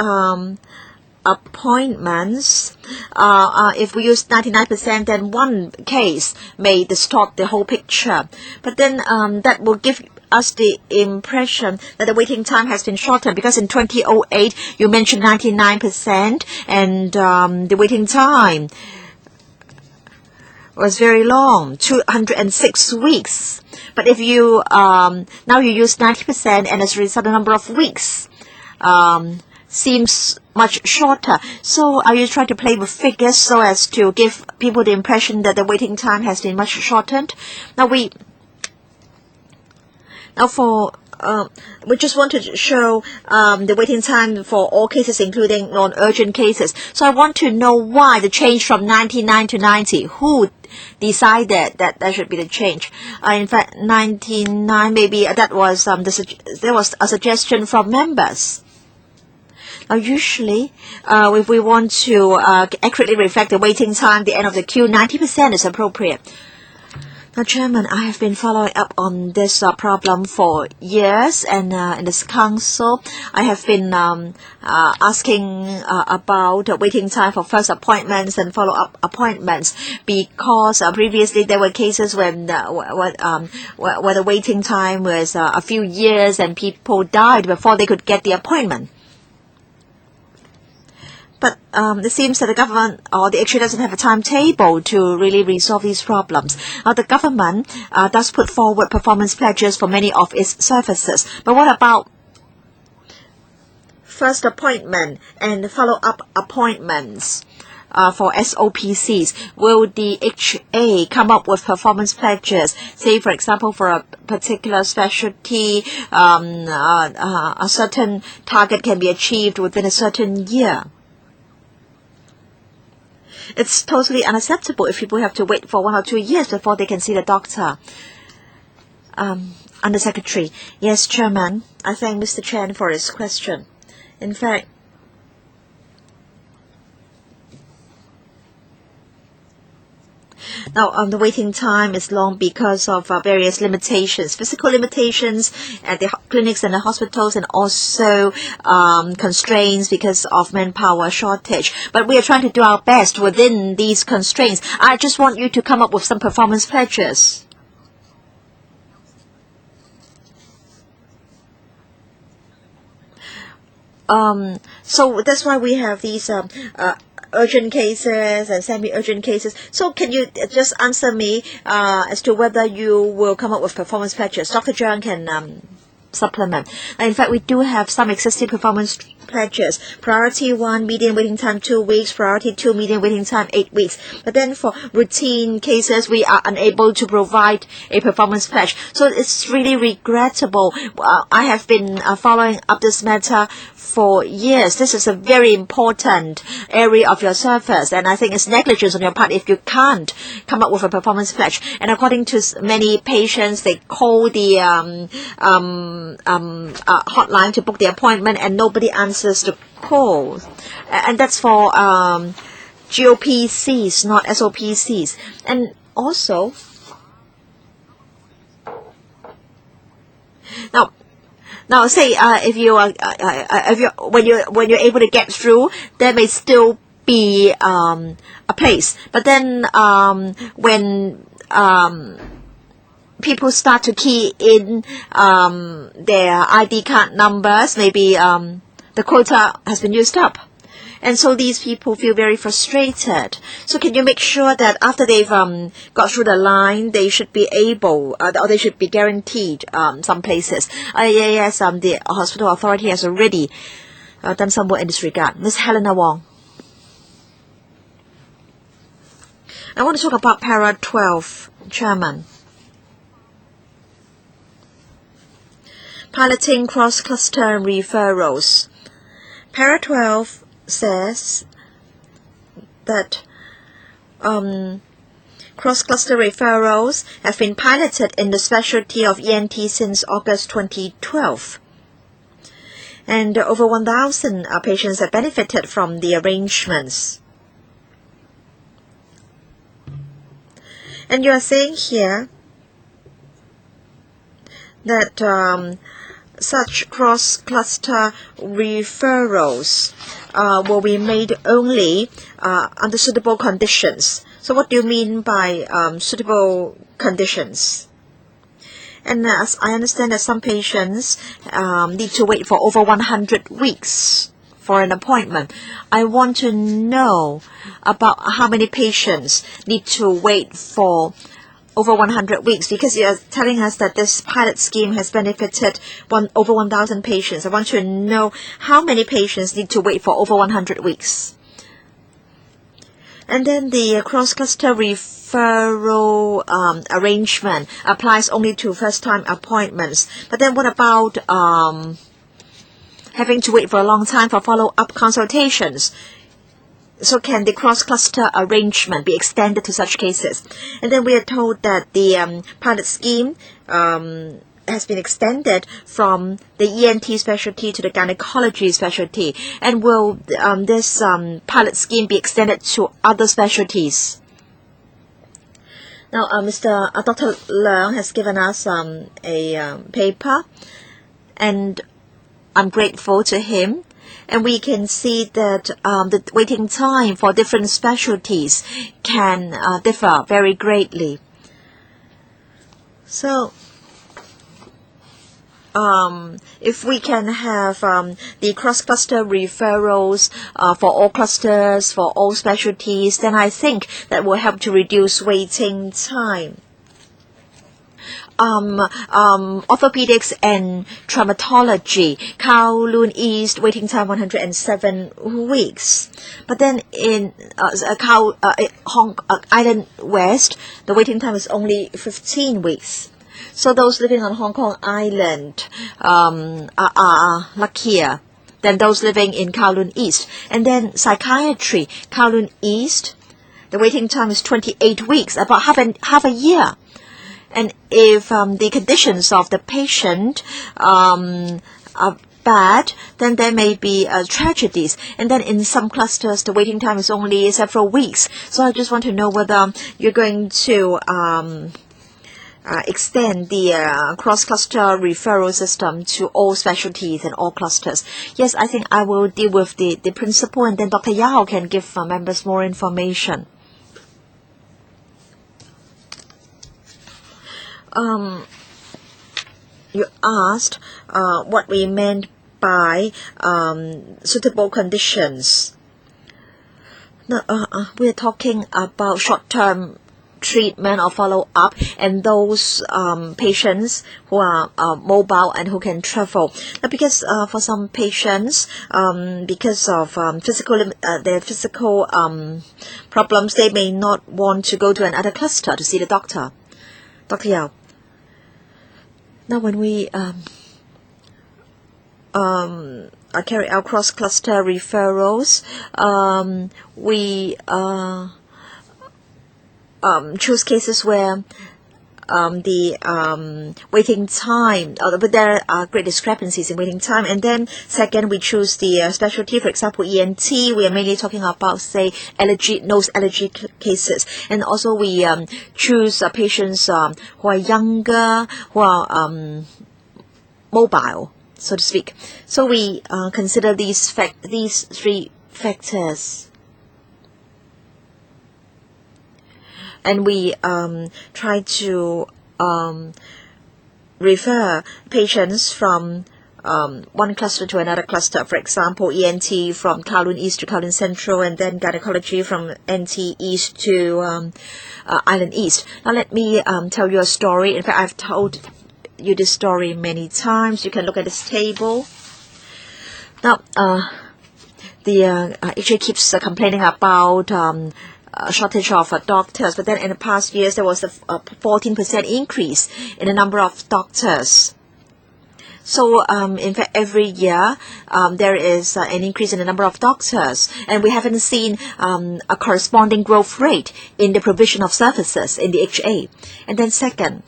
appointments, if we use 99%, then one case may distort the whole picture. But then that will give us the impression that the waiting time has been shortened, because in 2008 you mentioned 99%, and the waiting time was very long, 206 weeks. But if you now you use 90%, and as a result, the number of weeks seems much shorter. So are you trying to play with figures so as to give people the impression that the waiting time has been much shortened? Now we just want to show the waiting time for all cases, including non-urgent cases. So I want to know why the change from 99 to 90. Who decided that that should be the change? In fact, 99, maybe that was there was a suggestion from members. Now, usually, if we want to accurately reflect the waiting time, the end of the queue, 90% is appropriate. Now, Chairman, I have been following up on this problem for years, and in this council, I have been asking about waiting time for first appointments and follow-up appointments, because previously there were cases when where the waiting time was a few years and people died before they could get the appointment. But it seems that the government or the HA doesn't have a timetable to really resolve these problems. The government does put forward performance pledges for many of its services. But what about first appointment and follow-up appointments? for SOPCs? Will the HA come up with performance pledges? Say, for example, for a particular specialty, a certain target can be achieved within a certain year. It's totally unacceptable if people have to wait for 1 or 2 years before they can see the doctor. Undersecretary. Yes, Chairman. I thank Mr. Chen for his question. In fact, now, the waiting time is long because of various limitations, physical limitations at the clinics and the hospitals, and also constraints because of manpower shortage. But we are trying to do our best within these constraints. I just want you to come up with some performance pledges. So that's why we have these urgent cases and semi-urgent cases. So can you just answer me as to whether you will come up with performance pledges? Dr. Zhang can supplement. In fact, we do have some existing performance pledges. Priority 1, median waiting time 2 weeks. Priority 2, median waiting time 8 weeks. But then for routine cases, we are unable to provide a performance pledge. So it's really regrettable. I have been following up this matter for years. This is a very important area of your service, and I think it's negligence on your part if you can't come up with a performance pledge. And according to many patients, they call the hotline to book the appointment, and nobody answers the call. And that's for GOPCs, not SOPCs. And also, now say if you are when you're able to get through, there may still be a place. But then when people start to key in their ID card numbers, maybe the quota has been used up. And so these people feel very frustrated. So can you make sure that after they've got through the line, they should be able, or they should be guaranteed some places? Yes, the hospital authority has already done some work in this regard. Ms. Helena Wong. I want to talk about Para 12, Chairman. Piloting cross-cluster referrals. Para 12 says that cross-cluster referrals have been piloted in the specialty of ENT since August 2012. And over 1,000 patients have benefited from the arrangements. And you are saying here that such cross-cluster referrals will be made only under suitable conditions. So what do you mean by suitable conditions? And as I understand that some patients need to wait for over 100 weeks for an appointment. I want to know about how many patients need to wait for over 100 weeks, because you are telling us that this pilot scheme has benefited over 1,000 patients. I want to know how many patients need to wait for over 100 weeks. And then the cross-cluster referral arrangement applies only to first-time appointments. But then what about having to wait for a long time for follow-up consultations? So can the cross-cluster arrangement be extended to such cases? And then we are told that the pilot scheme has been extended from the ENT specialty to the gynecology specialty. And will this pilot scheme be extended to other specialties? Now, Dr. Leung has given us a paper, and I'm grateful to him. And we can see that the waiting time for different specialties can differ very greatly. So, if we can have the cross-cluster referrals for all clusters, for all specialties, then I think that will help to reduce waiting time. orthopedics and traumatology, Kowloon East waiting time 107 weeks. But then in Island West, the waiting time is only 15 weeks. So those living on Hong Kong Island are luckier than those living in Kowloon East. And then psychiatry, Kowloon East, the waiting time is 28 weeks, about half a year. And if the conditions of the patient are bad, then there may be tragedies. And then in some clusters, the waiting time is only several weeks. So I just want to know whether you're going to extend the cross-cluster referral system to all specialties and all clusters. Yes, I think I will deal with the principal, and then Dr. Yao can give members more information. You asked what we meant by suitable conditions. No, we're talking about short-term treatment or follow-up, and those patients who are mobile and who can travel. Now, because for some patients, because of their physical problems, they may not want to go to another cluster to see the doctor. Dr. Yao. Now, when we carry out cross-cluster referrals, we choose cases where the waiting time, but there are great discrepancies in waiting time. And then second, we choose the specialty. For example, ENT, we are mainly talking about, say, nose allergy cases. And also we choose patients who are younger, who are mobile, so to speak. So we consider these three factors. And we try to refer patients from one cluster to another cluster. For example, ENT from Kowloon East to Kowloon Central, and then gynecology from NT East to Island East. Now let me tell you a story. In fact, I've told you this story many times. You can look at this table. Now, the HA keeps complaining about shortage of doctors, but then in the past years there was a 14% increase in the number of doctors. So in fact every year there is an increase in the number of doctors, and we haven't seen a corresponding growth rate in the provision of services in the HA. And then second,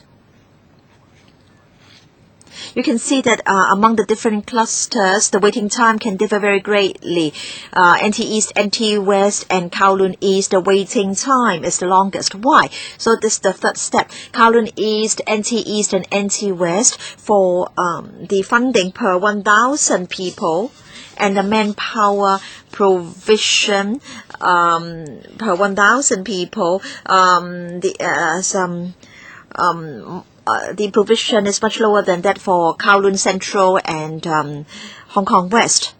you can see that among the different clusters, the waiting time can differ very greatly. NT East, NT West, and Kowloon East, the waiting time is the longest. Why? So this is the third step. Kowloon East, NT East, and NT West for the funding per 1,000 people, and the manpower provision per 1,000 people. The provision is much lower than that for Kowloon Central and Hong Kong West.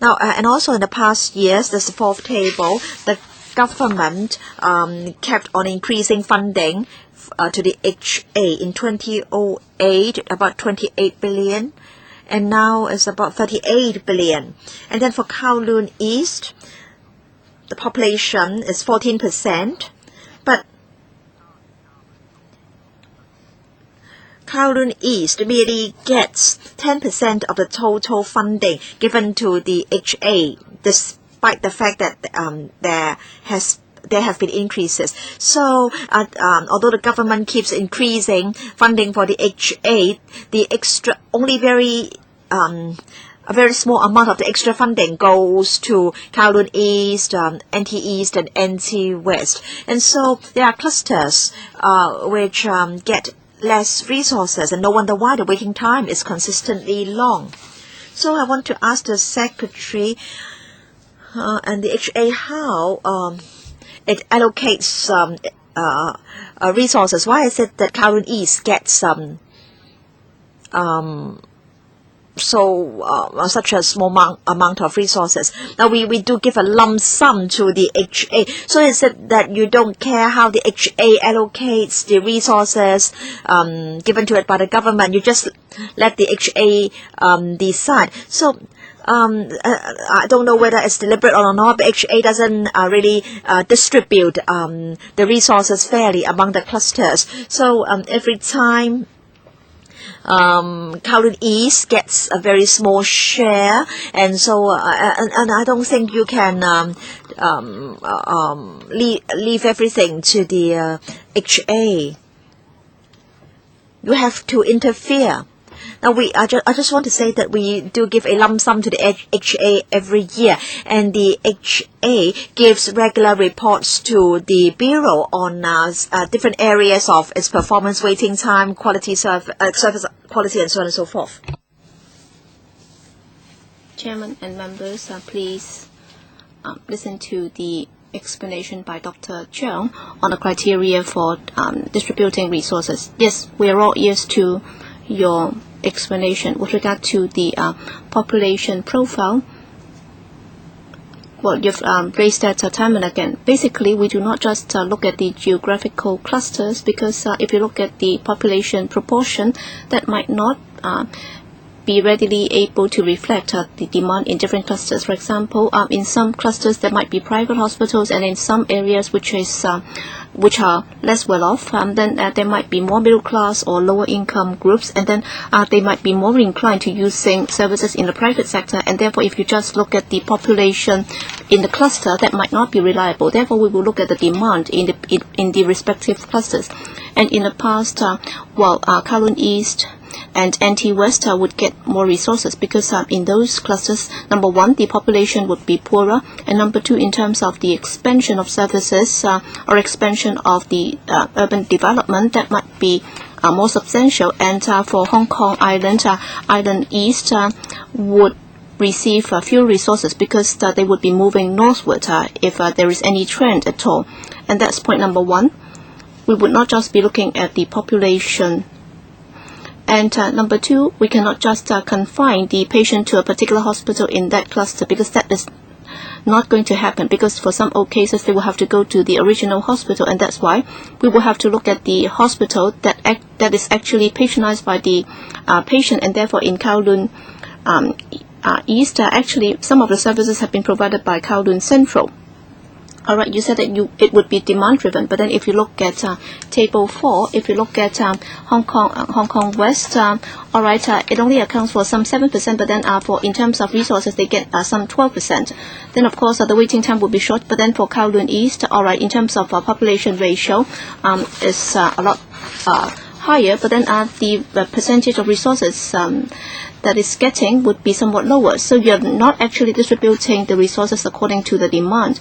Now, and also in the past years, there's the fourth table, the government kept on increasing funding to the HA. In 2008, about 28 billion, and now it's about 38 billion. And then for Kowloon East, the population is 14%, but Kowloon East merely gets 10% of the total funding given to the HA, despite the fact that there have been increases. So, although the government keeps increasing funding for the HA, the extra a very small amount of the extra funding goes to Kowloon East, NT East, and NT West. And so there are clusters which get less resources, and no wonder why the waiting time is consistently long. So I want to ask the Secretary and the HA how it allocates resources. Why is it that Kowloon East gets such a small amount of resources. Now we do give a lump sum to the HA. So is it that you don't care how the HA allocates the resources given to it by the government? You just let the HA decide. So I don't know whether it's deliberate or not, but HA doesn't really distribute the resources fairly among the clusters. So every time Kowloon East gets a very small share, and so and I don't think you can leave everything to the HA. You have to interfere. Now I just want to say that we do give a lump sum to the HA every year, and the HA gives regular reports to the Bureau on different areas of its performance, waiting time, quality service quality, and so on and so forth. Chairman and members, please listen to the explanation by Dr. Cheung on the criteria for distributing resources. Yes, we are all ears to your explanation with regard to the population profile. Well, you've raised that time and again. Basically, we do not just look at the geographical clusters, because if you look at the population proportion, that might not be readily able to reflect the demand in different clusters. For example, in some clusters there might be private hospitals, and in some areas which are less well off, then there might be more middle class or lower income groups, and then they might be more inclined to using services in the private sector, and therefore if you just look at the population in the cluster, that might not be reliable. Therefore we will look at the demand in the respective clusters. And in the past, Kowloon East and NT West would get more resources, because in those clusters, number one, the population would be poorer, and number two, in terms of the expansion of services or expansion of the urban development, that might be more substantial. And for Hong Kong Island, Island East would receive fewer resources, because they would be moving northward if there is any trend at all. And that's point number one. We would not just be looking at the population. And number two, we cannot just confine the patient to a particular hospital in that cluster, because that is not going to happen, because for some old cases they will have to go to the original hospital, and that's why we will have to look at the hospital that is actually patronized by the patient. And therefore in Kowloon East, actually some of the services have been provided by Kowloon Central. All right, you said that it would be demand driven, but then if you look at table 4, if you look at Hong Kong West, all right, it only accounts for some 7%, but then in terms of resources they get some 12%. Then of course the waiting time will be short, but then for Kowloon East, all right, in terms of population ratio, is a lot higher, but then the percentage of resources that is getting would be somewhat lower. So you're not actually distributing the resources according to the demand.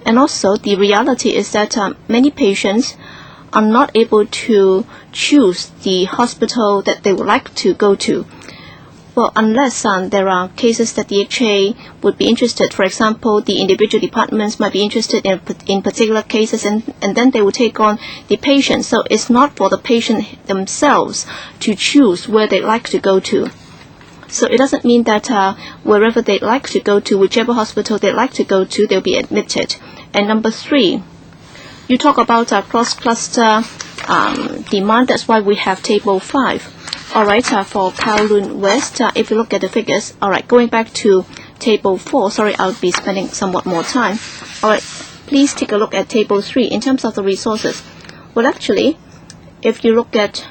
And also, the reality is that many patients are not able to choose the hospital that they would like to go to. Well, unless there are cases that the HA would be interested. For example, the individual departments might be interested in particular cases, and then they will take on the patient. So it's not for the patient themselves to choose where they like to go to. So it doesn't mean that wherever they'd like to go to, whichever hospital they'd like to go to, they'll be admitted. And number 3, you talk about cross-cluster demand. That's why we have table 5. All right, for Kowloon West, if you look at the figures, all right, going back to table 4, sorry, I'll be spending somewhat more time. All right, please take a look at table 3 in terms of the resources. Well, actually, if you look at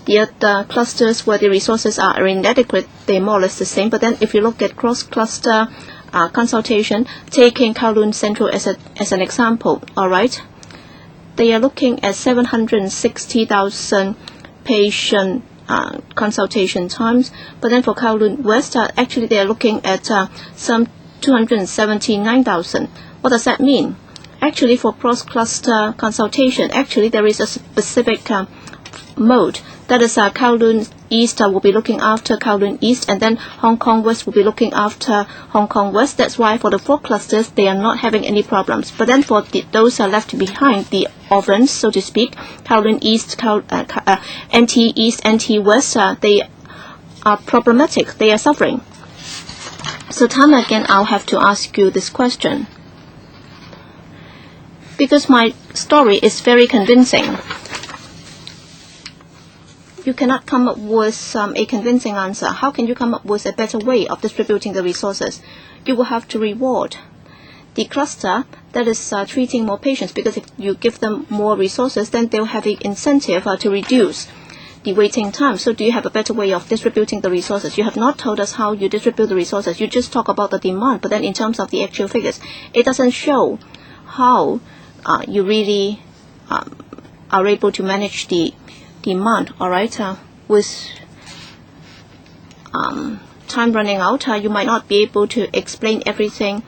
the other clusters where the resources are inadequate, they're more or less the same. But then if you look at cross-cluster consultation, taking Kowloon Central as an example, all right, they are looking at 760,000 patient consultation times. But then for Kowloon West, actually they are looking at some 279,000. What does that mean? Actually, for cross-cluster consultation, actually there is a specific mode. That is, Kowloon East will be looking after Kowloon East, and then Hong Kong West will be looking after Hong Kong West. That's why for the 4 clusters, they are not having any problems. But then for those are left behind, the orphans, so to speak, Kowloon East, NT East, NT West, they are problematic. They are suffering. So time again, I'll have to ask you this question. Because my story is very convincing. You cannot come up with a convincing answer. How can you come up with a better way of distributing the resources? You will have to reward the cluster that is treating more patients, because if you give them more resources, then they'll have an incentive to reduce the waiting time. So do you have a better way of distributing the resources? You have not told us how you distribute the resources. You just talk about the demand, but then in terms of the actual figures, it doesn't show how you really are able to manage the demand. All right, with time running out, you might not be able to explain everything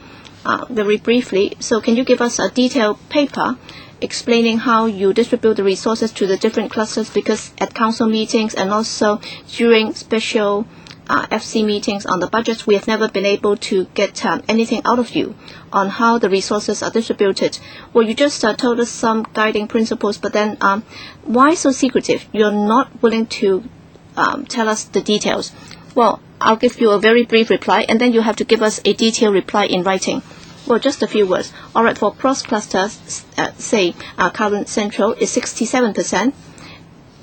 very briefly. So can you give us a detailed paper explaining how you distribute the resources to the different clusters? Because at council meetings and also during special FC meetings on the budgets, we have never been able to get anything out of you on how the resources are distributed. Well, you just told us some guiding principles, but then why so secretive? You're not willing to tell us the details. Well, I'll give you a very brief reply, and then you have to give us a detailed reply in writing. Well, just a few words. All right, for cross clusters, say Kowloon Central is 67%.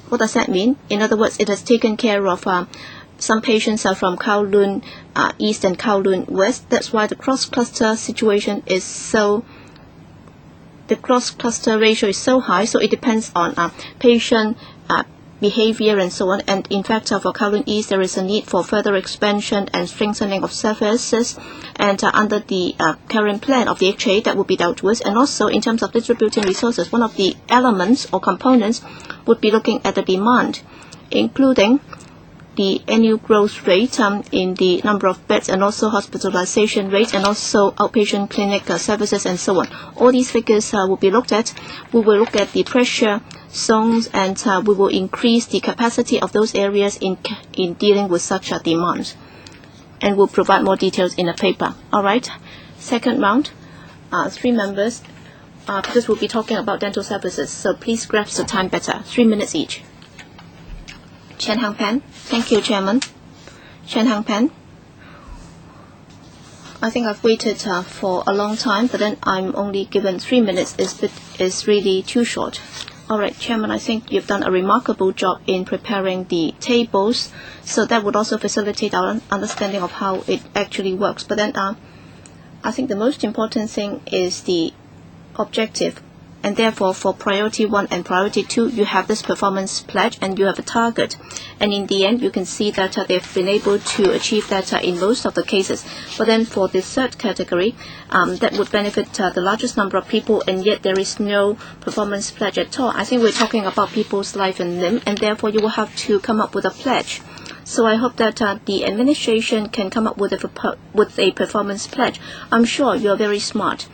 What does that mean? In other words, it has taken care of some patients are from Kowloon East and Kowloon West. That's why the cross-cluster situation is so, the cross-cluster ratio is so high. So it depends on patient behavior and so on. And in fact, for Kowloon East, there is a need for further expansion and strengthening of services. And under the current plan of the HA, that will be dealt with. And also, in terms of distributing resources, one of the elements or components would be looking at the demand, including the annual growth rate in the number of beds, and also hospitalization rate, and also outpatient clinic services, and so on. All these figures will be looked at. We will look at the pressure zones, and we will increase the capacity of those areas in dealing with such a demand. And we'll provide more details in a paper. All right. Second round, 3 members, because we'll be talking about dental services. So please grasp the time better. 3 minutes each. Chen Hang-Pan. Thank you, Chairman. Chen Hang-Pan. I think I've waited for a long time, but then I'm only given 3 minutes. It's really too short. All right, Chairman, I think you've done a remarkable job in preparing the tables, so that would also facilitate our understanding of how it actually works. But then I think the most important thing is the objective. And therefore, for priority 1 and priority 2, you have this performance pledge and you have a target. And in the end, you can see that they've been able to achieve that in most of the cases. But then for the third category, that would benefit the largest number of people, and yet there is no performance pledge at all. I think we're talking about people's life and limb, and therefore you will have to come up with a pledge. So I hope that the administration can come up with a performance pledge. I'm sure you're very smart.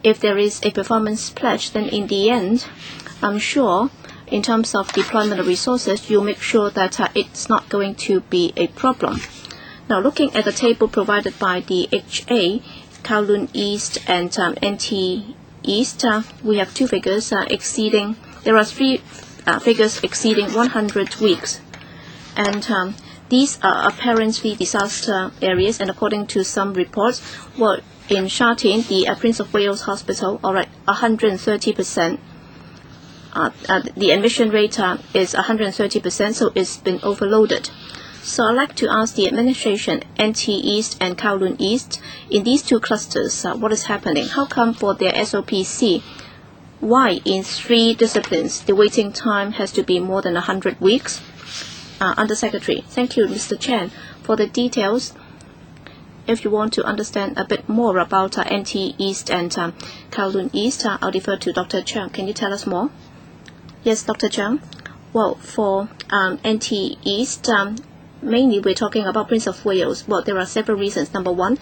If there is a performance pledge, then in the end, I'm sure in terms of deployment of resources, you'll make sure that it's not going to be a problem. Now, looking at the table provided by the HA, Kowloon East and NT East, we have 2 figures exceeding, there are 3 figures exceeding 100 weeks. And these are apparently disaster areas, and according to some reports, in Sha-Tin, the Prince of Wales Hospital, all right, 130%. The admission rate is 130%, so it's been overloaded. So I'd like to ask the administration, NT East and Kowloon East, in these 2 clusters, what is happening? How come for their SOPC, why in 3 disciplines the waiting time has to be more than 100 weeks? Undersecretary, thank you, Mr. Chen, for the details. If you want to understand a bit more about NT East and Kowloon East, I'll defer to Dr. Chung. Can you tell us more? Yes, Dr. Chung. Well, for NT East, mainly we're talking about Prince of Wales. Well, there are several reasons. Number 1,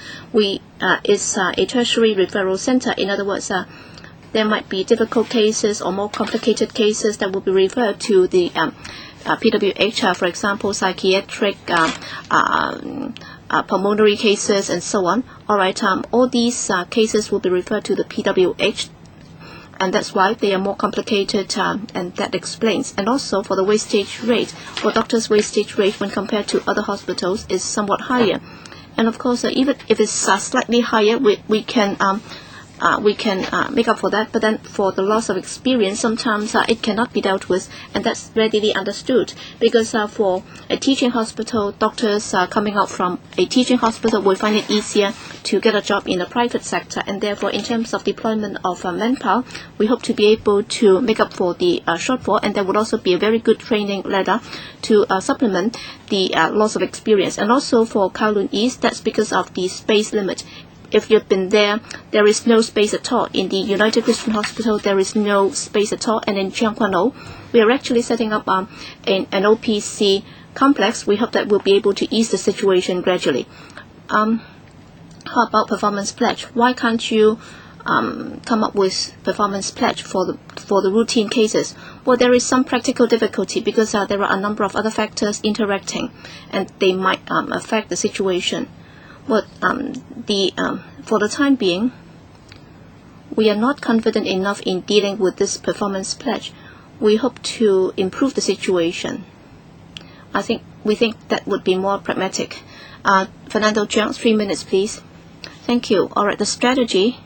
is a tertiary referral center. In other words, there might be difficult cases or more complicated cases that will be referred to the PWH, for example, psychiatric, pulmonary cases, and so on. All right, all these cases will be referred to the PWH. and that's why they are more complicated, and that explains. And also for the wastage rate, for doctors' wastage rate when compared to other hospitals is somewhat higher. And of course, even if it's slightly higher, we can make up for that, but then for the loss of experience, sometimes it cannot be dealt with, and that's readily understood, because for a teaching hospital, doctors coming out from a teaching hospital will find it easier to get a job in the private sector, and therefore in terms of deployment of manpower, we hope to be able to make up for the shortfall, and there would also be a very good training ladder to supplement the loss of experience. And also for Kowloon East, that's because of the space limit. If you've been there, there is no space at all. In the United Christian Hospital, there is no space at all. And in Chiang Kwano, we are actually setting up an OPC complex. We hope that we'll be able to ease the situation gradually. How about performance pledge? Why can't you come up with performance pledge for the routine cases? Well, there is some practical difficulty because there are a number of other factors interacting, and they might affect the situation. But for the time being, we are not confident enough in dealing with this performance pledge. We hope to improve the situation. We think that would be more pragmatic. Fernando Cheung, 3 minutes, please. Thank you. All right, the strategy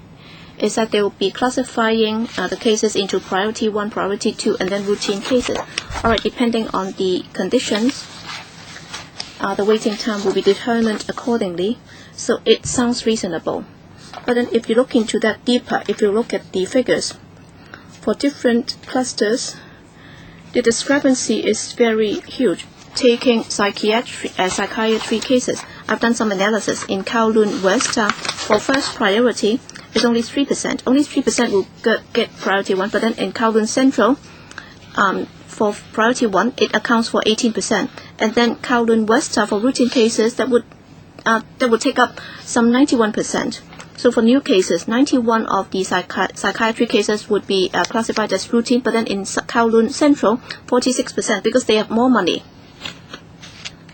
is that they will be classifying the cases into priority 1, priority 2, and then routine cases. All right, depending on the conditions, the waiting time will be determined accordingly, so it sounds reasonable. But then if you look into that deeper, if you look at the figures, for different clusters, the discrepancy is very huge. Taking psychiatry cases, I've done some analysis. In Kowloon West, for first priority, it's only 3%. Only 3% will get priority 1, but then in Kowloon Central, for priority 1, it accounts for 18%. And then Kowloon West, for routine cases, that would take up some 91%. So for new cases, 91 of the psychiatry cases would be classified as routine, but then in Kowloon Central, 46%, because they have more money.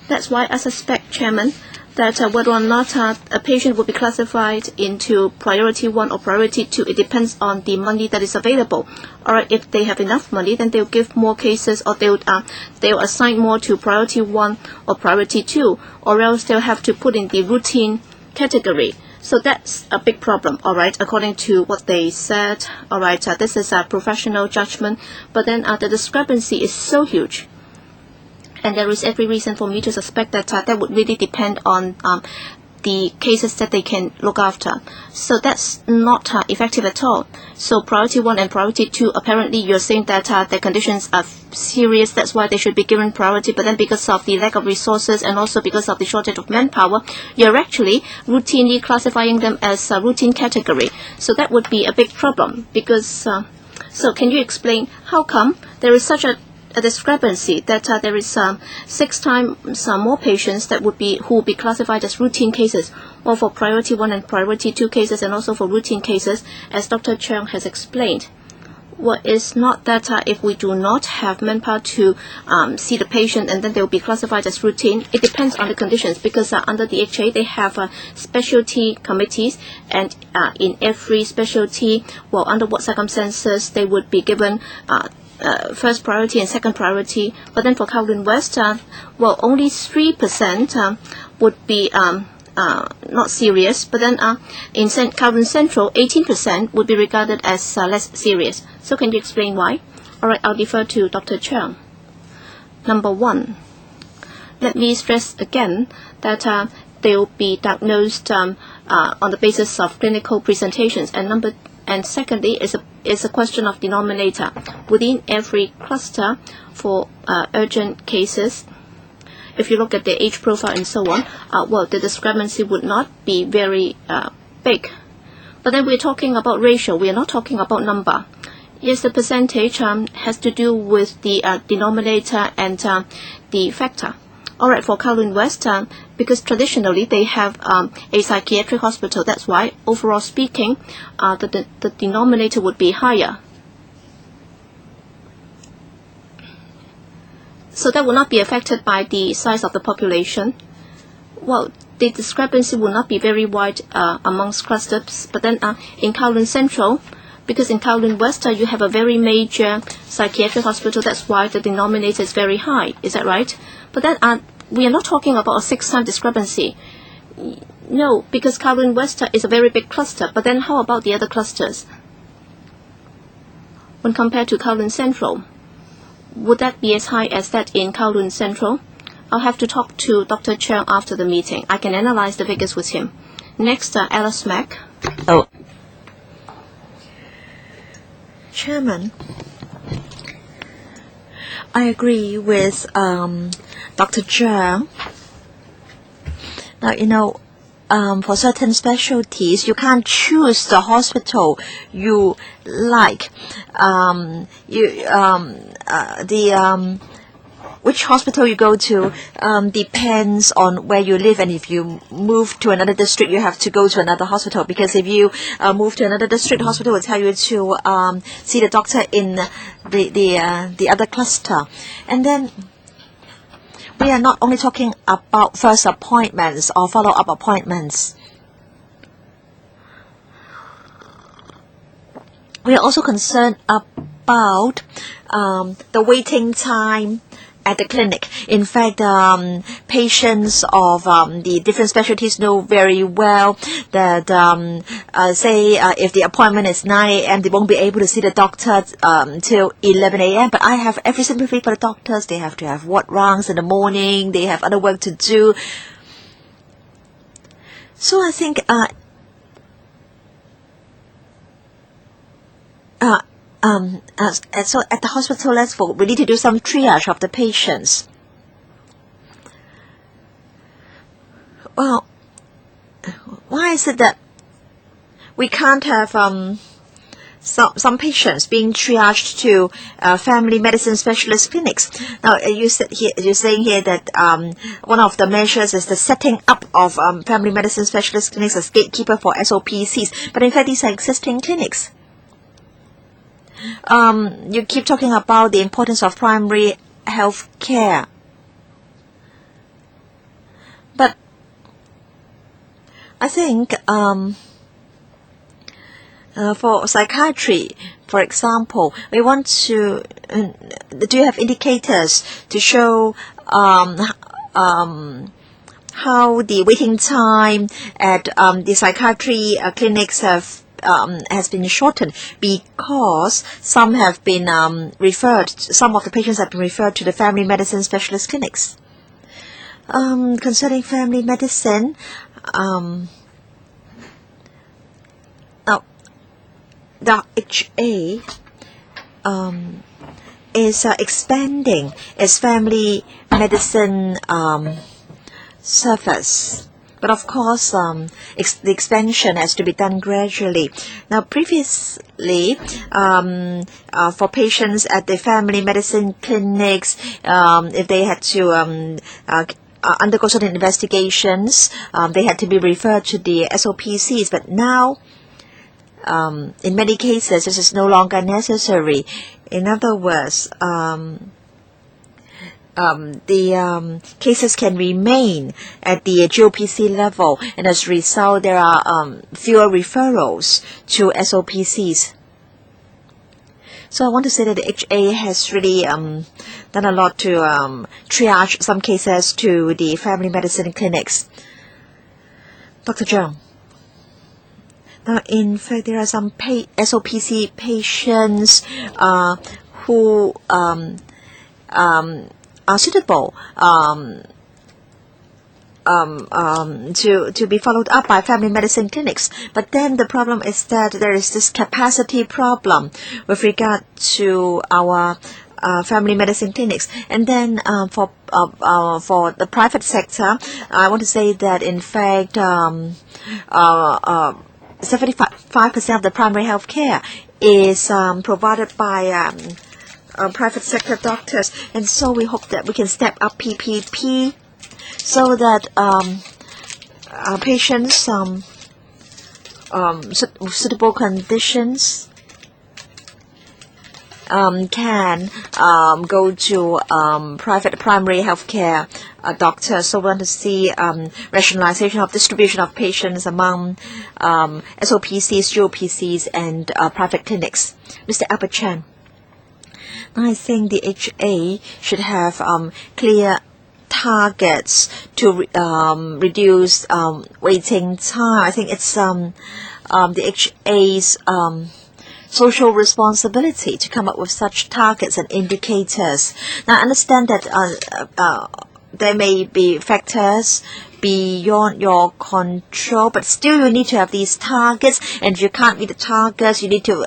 That's why I suspect, Chairman, that whether or not a patient will be classified into priority 1 or priority 2, it depends on the money that is available. Or if they have enough money, then they'll give more cases, or they'll assign more to priority 1 or priority 2, or else they'll have to put in the routine category. So that's a big problem, all right, according to what they said. All right, this is a professional judgment, but then the discrepancy is so huge. And there is every reason for me to suspect that that would really depend on the cases that they can look after. So that's not effective at all. So priority 1 and priority 2, apparently you're saying that their conditions are serious, that's why they should be given priority, but then because of the lack of resources and also because of the shortage of manpower, you're actually routinely classifying them as a routine category. So that would be a big problem, because so can you explain how come there is such a discrepancy that there is 6 times more patients that who will be classified as routine cases, or for priority 1 and priority 2 cases, and also for routine cases, as Dr. Cheung has explained. Well, it's not that if we do not have manpower to see the patient and then they will be classified as routine. It depends on the conditions, because under the HA they have specialty committees, and in every specialty, well, under what circumstances they would be given first priority and second priority. But then for Kowloon West, well, only 3% would be not serious, but then in Kowloon Central, 18% would be regarded as less serious. So can you explain why? All right, I'll defer to Dr. Cheung. Number 1, let me stress again that they will be diagnosed on the basis of clinical presentations, and secondly is a question of denominator. Within every cluster for urgent cases, if you look at the age profile and so on, well, the discrepancy would not be very big. But then we're talking about ratio. We are not talking about number. Yes, the percentage has to do with the denominator and the factor. All right, for Kowloon West, because traditionally they have a psychiatric hospital, that's why, overall speaking, the denominator would be higher. So that will not be affected by the size of the population. Well, the discrepancy will not be very wide amongst clusters, but then in Kowloon Central, Because in Kowloon West, you have a very major psychiatric hospital. That's why the denominator is very high. Is that right? But that we are not talking about a 6-time discrepancy. No, because Kowloon West is a very big cluster. But then how about the other clusters? When compared to Kowloon Central, would that be as high as that in Kowloon Central? I'll have to talk to Dr. Cheung after the meeting. I can analyze the figures with him. Next, Alice Mack. Oh. Chairman, I agree with Dr. Cheung. Now, for certain specialties, you can't choose the hospital you like. Which hospital you go to depends on where you live, and if you move to another district, you have to go to another hospital, because if you move to another district, hospital will tell you to see the doctor in the other cluster. And then we are not only talking about first appointments or follow-up appointments. We are also concerned about the waiting time at the clinic. In fact, patients of the different specialties know very well that, if the appointment is 9 a.m., they won't be able to see the doctor till 11 a.m. But I have every sympathy for the doctors. They have to have ward rounds in the morning. They have other work to do. So I think so at the hospital level, we need to do some triage of the patients. Well, why is it that we can't have some patients being triaged to family medicine specialist clinics? Now, you're saying here that one of the measures is the setting up of family medicine specialist clinics as gatekeeper for SOPCs. But in fact, these are existing clinics. You keep talking about the importance of primary health care. But I think for psychiatry, for example, we want to do you have indicators to show how the waiting time at the psychiatry clinics has been shortened, because some have been some of the patients have been referred to the family medicine specialist clinics. Concerning family medicine, the HA is expanding its family medicine service. But of course, the expansion has to be done gradually. Now, previously, for patients at the family medicine clinics, if they had to undergo certain investigations, they had to be referred to the SOPCs. But now, in many cases, this is no longer necessary. In other words, the cases can remain at the GOPC level, and as a result, there are fewer referrals to SOPCs. So I want to say that the HA has really done a lot to triage some cases to the family medicine clinics. Dr. Zhang. Now, in fact, there are some SOPC patients who are suitable to be followed up by family medicine clinics. But then the problem is that there is this capacity problem with regard to our family medicine clinics. And then for the private sector, I want to say that in fact 75% of the primary health care is provided by private sector doctors, and so we hope that we can step up PPP so that patients with suitable conditions can go to private primary healthcare doctors. So we want to see rationalization of distribution of patients among SOPCs, GOPCs, and private clinics. Mr. Albert Chan. I think the HA should have clear targets to reduce waiting time. I think it's the HA's social responsibility to come up with such targets and indicators. Now, I understand that there may be factors beyond your control, but still you need to have these targets, and if you can't meet the targets, you need to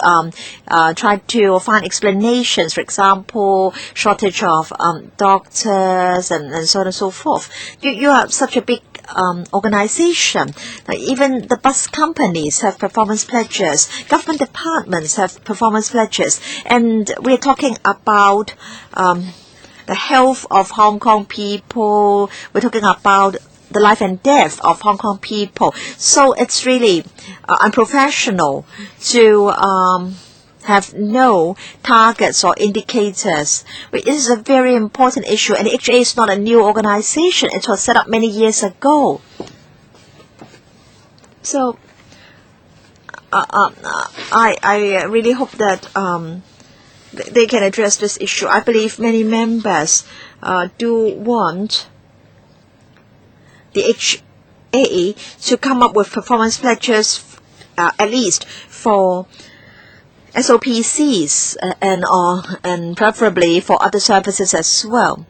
try to find explanations, for example, shortage of doctors and so on and so forth. You are such a big organization. Even the bus companies have performance pledges, government departments have performance pledges, and we're talking about the health of Hong Kong people, we're talking about the life and death of Hong Kong people. So it's really unprofessional to have no targets or indicators. It is a very important issue, and the HA is not a new organization. It was set up many years ago. So I really hope that they can address this issue. I believe many members do want the HA to come up with performance pledges at least for SOPCs and preferably for other services as well.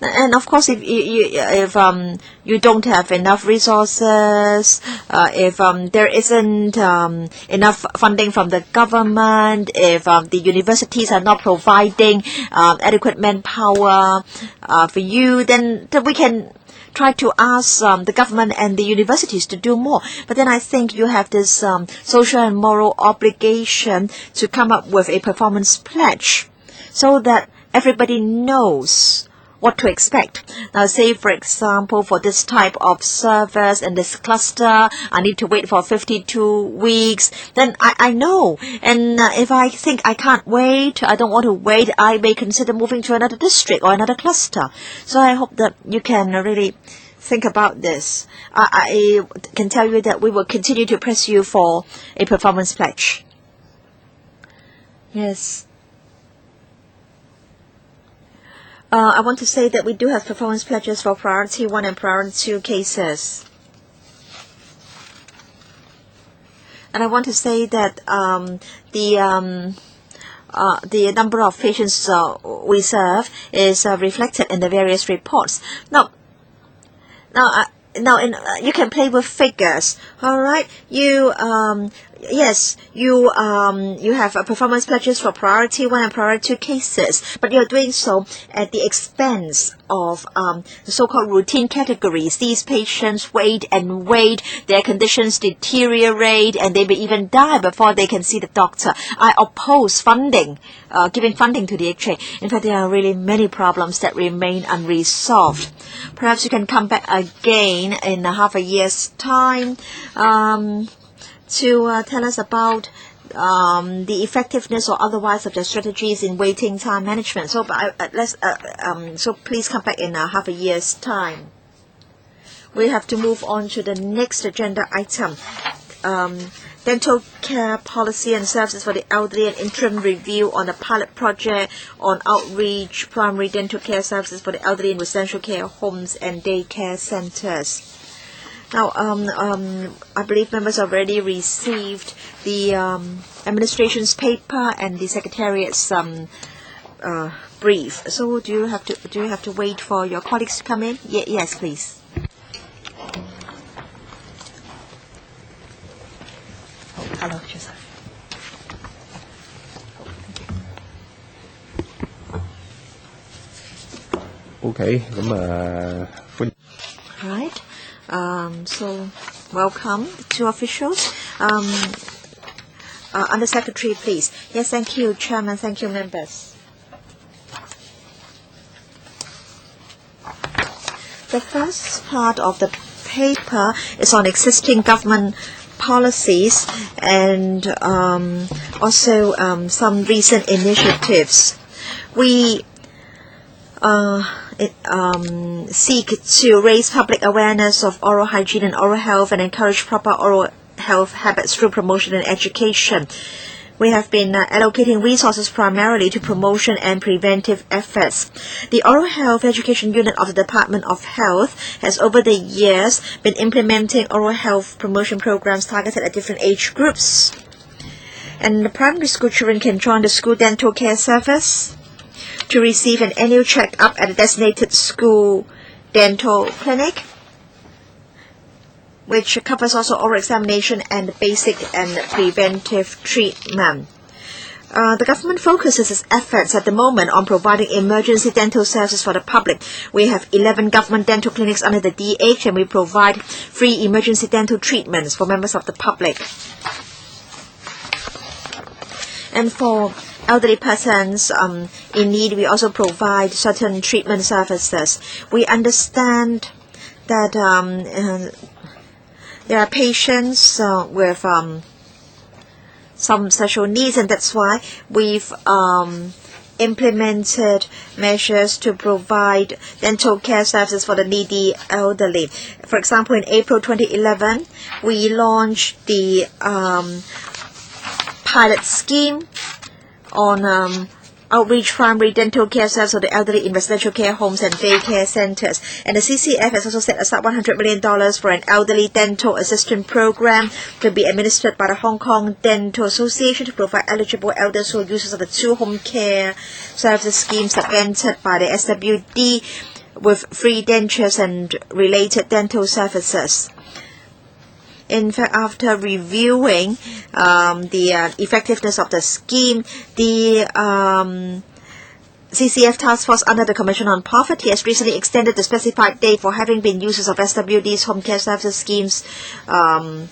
And of course, if you don't have enough resources, if there isn't enough funding from the government, if the universities are not providing adequate manpower for you, then we can try to ask the government and the universities to do more. But then I think you have this social and moral obligation to come up with a performance pledge so that everybody knows what to expect. Now, say, for example, for this type of service and this cluster, I need to wait for 52 weeks. Then I know. And if I think I can't wait, I don't want to wait, I may consider moving to another district or another cluster. So I hope that you can really think about this. I can tell you that we will continue to press you for a performance pledge. Yes. I want to say that we do have performance pledges for priority 1 and priority 2 cases. And I want to say that the number of patients we serve is reflected in the various reports. Now, you can play with figures. All right, you have a performance pledges for priority 1 and priority 2 cases, but you're doing so at the expense of the so-called routine categories. These patients wait and wait, their conditions deteriorate, and they may even die before they can see the doctor. I oppose funding, giving funding to the HA. In fact, there are really many problems that remain unresolved. Perhaps you can come back again in half a year's time to tell us about the effectiveness or otherwise of the strategies in waiting time management. So, so please come back in half a year's time. We have to move on to the next agenda item. Dental care policy and services for the elderly, and interim review on a pilot project on outreach primary dental care services for the elderly in residential care homes and daycare centers. Now, I believe members have already received the administration's paper and the secretariat's brief. So, do you have to wait for your colleagues to come in? Yes, please. Hello, Joseph. Okay, Right. So, welcome, the two officials. Under Secretary, please. Yes, thank you, Chairman. Thank you, members. The first part of the paper is on existing government policies and also some recent initiatives. We seek to raise public awareness of oral hygiene and oral health and encourage proper oral health habits through promotion and education. We have been allocating resources primarily to promotion and preventive efforts. The Oral Health Education Unit of the Department of Health has over the years been implementing oral health promotion programs targeted at different age groups. And the primary school children can join the school dental care service to receive an annual check-up at a designated school dental clinic, which covers also oral examination and basic and preventive treatment. The government focuses its efforts at the moment on providing emergency dental services for the public. We have 11 government dental clinics under the DH, and we provide free emergency dental treatments for members of the public. And for elderly persons in need, we also provide certain treatment services. We understand that there are patients with some special needs, and that's why we've implemented measures to provide dental care services for the needy elderly. For example, in April 2011, we launched the pilot scheme on outreach primary dental care service for the elderly in residential care homes and daycare centers. And the CCF has also set aside $100 million for an elderly dental assistance program to be administered by the Hong Kong Dental Association to provide eligible elders who are users of the two home care services schemes subvented by the SWD with free dentures and related dental services. In fact, after reviewing the effectiveness of the scheme, the CCF Task Force under the Commission on Poverty has recently extended the specified date for having been users of SWD's home care services schemes. And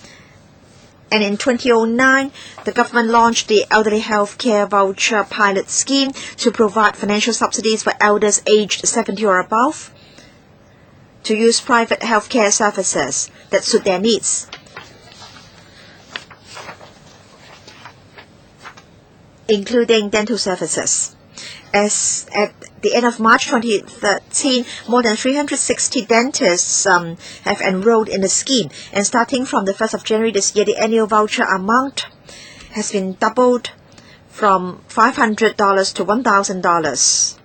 in 2009, the government launched the Elderly Health Care Voucher Pilot Scheme to provide financial subsidies for elders aged 70 or above to use private health care services that suit their needs, including dental services. As at the end of March 2013, more than 360 dentists have enrolled in the scheme. And starting from the 1st of January this year, the annual voucher amount has been doubled from $500 to $1,000.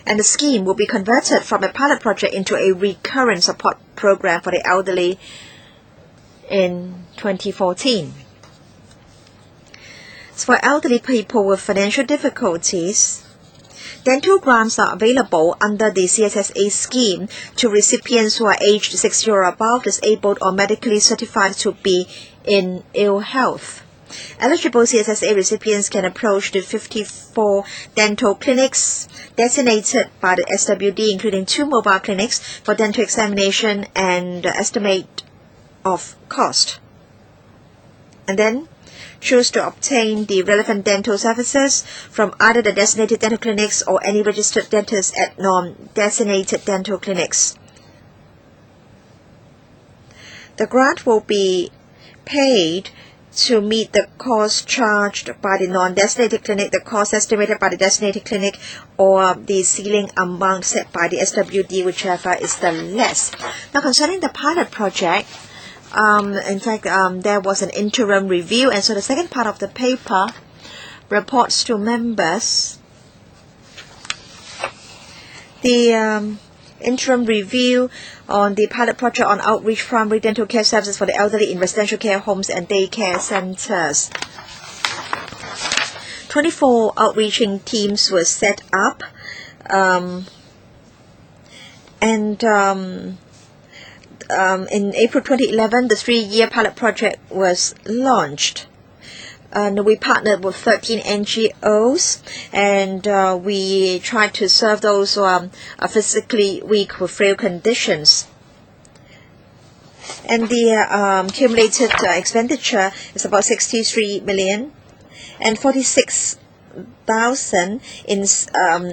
And the scheme will be converted from a pilot project into a recurrent support program for the elderly in 2014. So for elderly people with financial difficulties, dental grants are available under the CSSA scheme to recipients who are aged 60 or above, disabled, or medically certified to be in ill health. Eligible CSSA recipients can approach the 54 dental clinics designated by the SWD, including 2 mobile clinics for dental examination and estimate of cost, and then choose to obtain the relevant dental services from either the designated dental clinics or any registered dentist at non-designated dental clinics. The grant will be paid to meet the cost charged by the non-designated clinic, the cost estimated by the designated clinic, or the ceiling amount set by the SWD, whichever is the less. Now, concerning the pilot project, in fact, there was an interim review, and so the second part of the paper reports to members the interim review on the pilot project on outreach primary dental care services for the elderly in residential care homes and daycare centers. 24 outreaching teams were set up, in April 2011, the 3-year pilot project was launched. And we partnered with 13 NGOs, and we tried to serve those who are physically weak with frail conditions. And the cumulated expenditure is about $63 million, and 46 11,000 in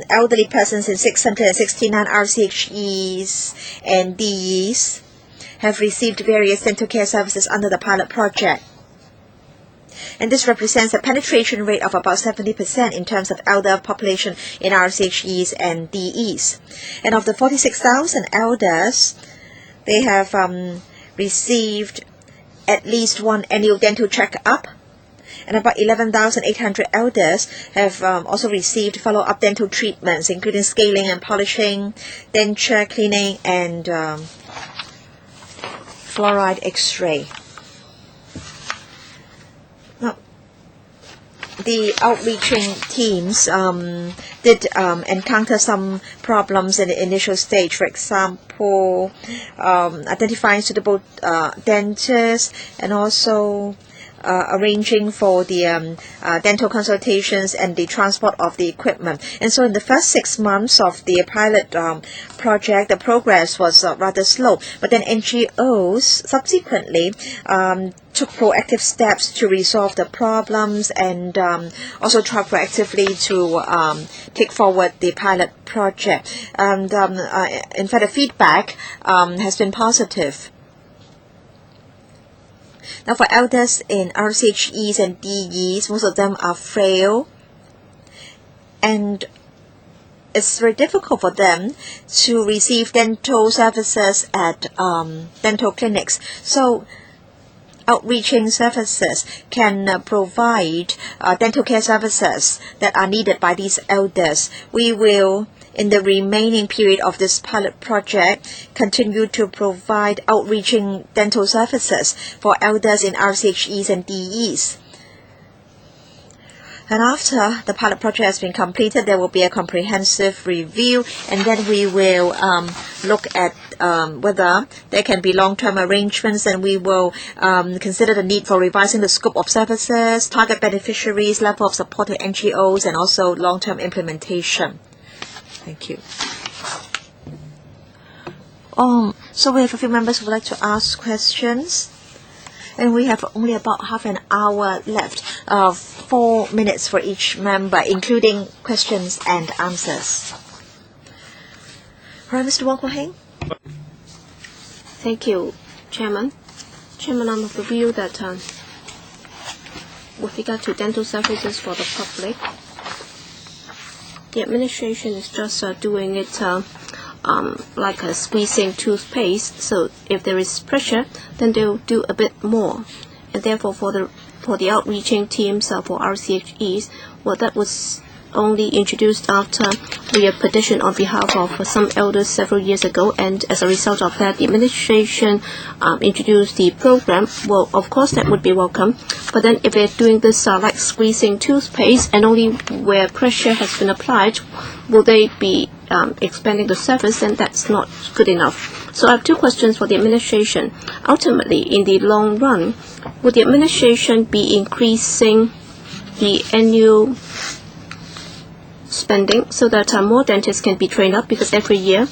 elderly persons in 669 RCHEs and DEs have received various dental care services under the pilot project. And this represents a penetration rate of about 70% in terms of elder population in RCHEs and DEs. And of the 46,000 elders, they have received at least one annual dental checkup, and about 11,800 elders have also received follow-up dental treatments, including scaling and polishing, denture cleaning, and fluoride X-ray. Now, the outreaching teams did encounter some problems in the initial stage. For example, identifying suitable dentists and also arranging for the dental consultations and the transport of the equipment. And so in the first 6 months of the pilot project, the progress was rather slow. But then NGOs subsequently took proactive steps to resolve the problems and also tried proactively to take forward the pilot project. And in fact, the feedback has been positive. Now, for elders in RCHEs and DEs, most of them are frail, and it's very difficult for them to receive dental services at dental clinics. So, outreaching services can provide dental care services that are needed by these elders. We will, in the remaining period of this pilot project, continue to provide outreaching dental services for elders in RCHEs and DEs. And after the pilot project has been completed, there will be a comprehensive review, and then we will look at whether there can be long-term arrangements, and we will consider the need for revising the scope of services, target beneficiaries, level of support to NGOs, and also long-term implementation. Thank you. So we have a few members who would like to ask questions. And we have only about half an hour left, 4 minutes for each member, including questions and answers. All right, Mr. Wong Kwa Heng. Thank you, Chairman. Chairman, I'm of the view that with regard to dental services for the public, the administration is just doing it like a squeezing toothpaste. So if there is pressure, then they'll do a bit more. And therefore, for the outreaching teams for RCHEs, well, that was only introduced after we have petitioned on behalf of some elders several years ago, and as a result of that, the administration introduced the program. Well, of course, that would be welcome. But then if they're doing this like squeezing toothpaste and only where pressure has been applied, will they be expanding the service? Then that's not good enough. So I have two questions for the administration. Ultimately, in the long run, would the administration be increasing the annual spending so that more dentists can be trained up? Because every year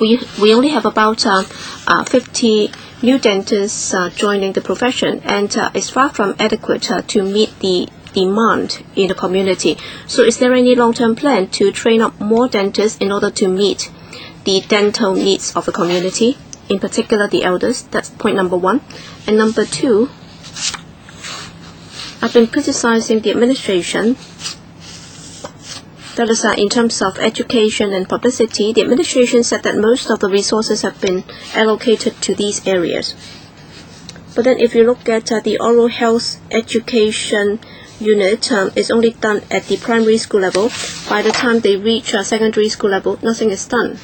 we only have about 50 new dentists joining the profession, and it's far from adequate to meet the demand in the community. So is there any long-term plan to train up more dentists in order to meet the dental needs of the community, in particular the elders? That's point number one. And number two, I've been criticizing the administration. That is, in terms of education and publicity, the administration said that most of the resources have been allocated to these areas. But then if you look at the oral health education unit, is only done at the primary school level. By the time they reach secondary school level, nothing is done.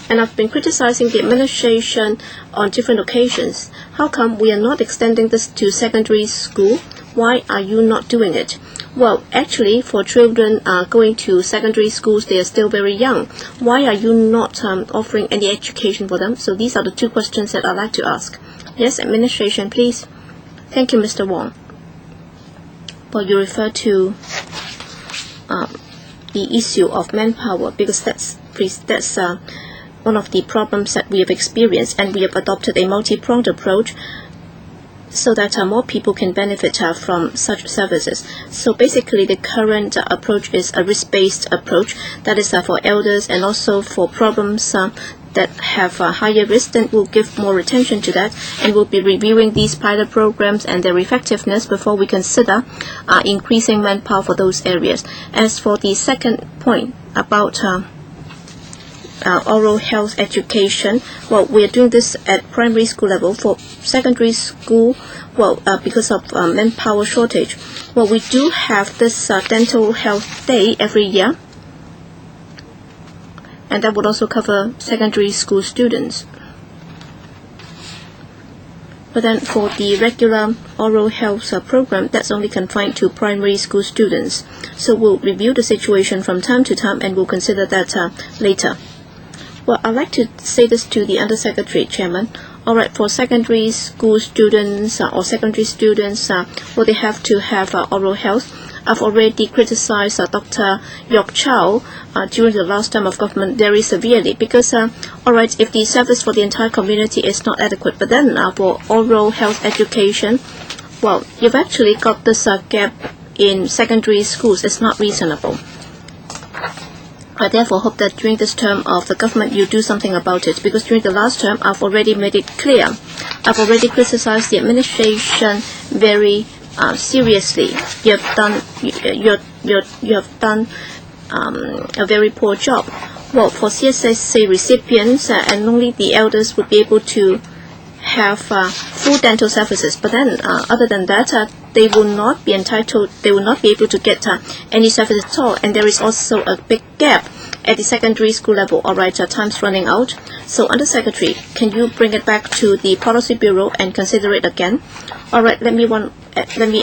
And I've been criticizing the administration on different occasions. How come we are not extending this to secondary school? Why are you not doing it? Well, actually, for children going to secondary schools, they are still very young. Why are you not offering any education for them? So these are the two questions that I'd like to ask. Yes, administration, please. Thank you, Mr. Wong. Well, you refer to the issue of manpower, because that's one of the problems that we have experienced, and we have adopted a multi-pronged approach. so that more people can benefit from such services. So basically the current approach is a risk-based approach, that is for elders and also for problems that have a higher risk. Then we'll give more attention to that, and we'll be reviewing these pilot programs and their effectiveness before we consider increasing manpower for those areas. As for the second point about oral health education, well, we are doing this at primary school level. For secondary school, well, because of manpower shortage, well, we do have this dental health day every year, and that would also cover secondary school students. But then for the regular oral health program, that's only confined to primary school students. So we'll review the situation from time to time, and we'll consider that later. Well, I'd like to say this to the Undersecretary, Chairman. All right, for secondary school students or secondary students, well, they have to have oral health. I've already criticized Dr. Yok Chow during the last term of government very severely because, all right, if the service for the entire community is not adequate, but then for oral health education, well, you've actually got this gap in secondary schools. It's not reasonable. I therefore hope that during this term of the government you do something about it, because during the last term I've already made it clear. I've already criticized the administration very seriously. You have done a very poor job. Well, for CSSA recipients and only the elders would be able to have full dental services, but then other than that they will not be entitled, they will not be able to get any service at all. And there is also a big gap at the secondary school level. All right, time's running out. So Undersecretary, can you bring it back to the Policy Bureau and consider it again? All right, let me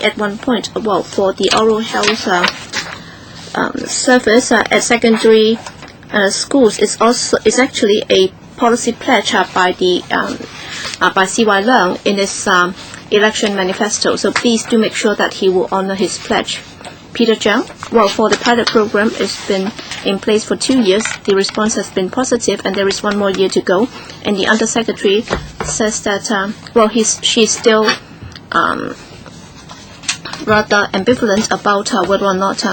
add one point. Well, for the oral health service at secondary schools is actually a policy pledge by CY Leung in his election manifesto. So please do make sure that he will honor his pledge. Peter Jiang, well, for the pilot program, it's been in place for 2 years. The response has been positive, and there is 1 more year to go. And the Undersecretary says that, well, she's still rather ambivalent about whether or not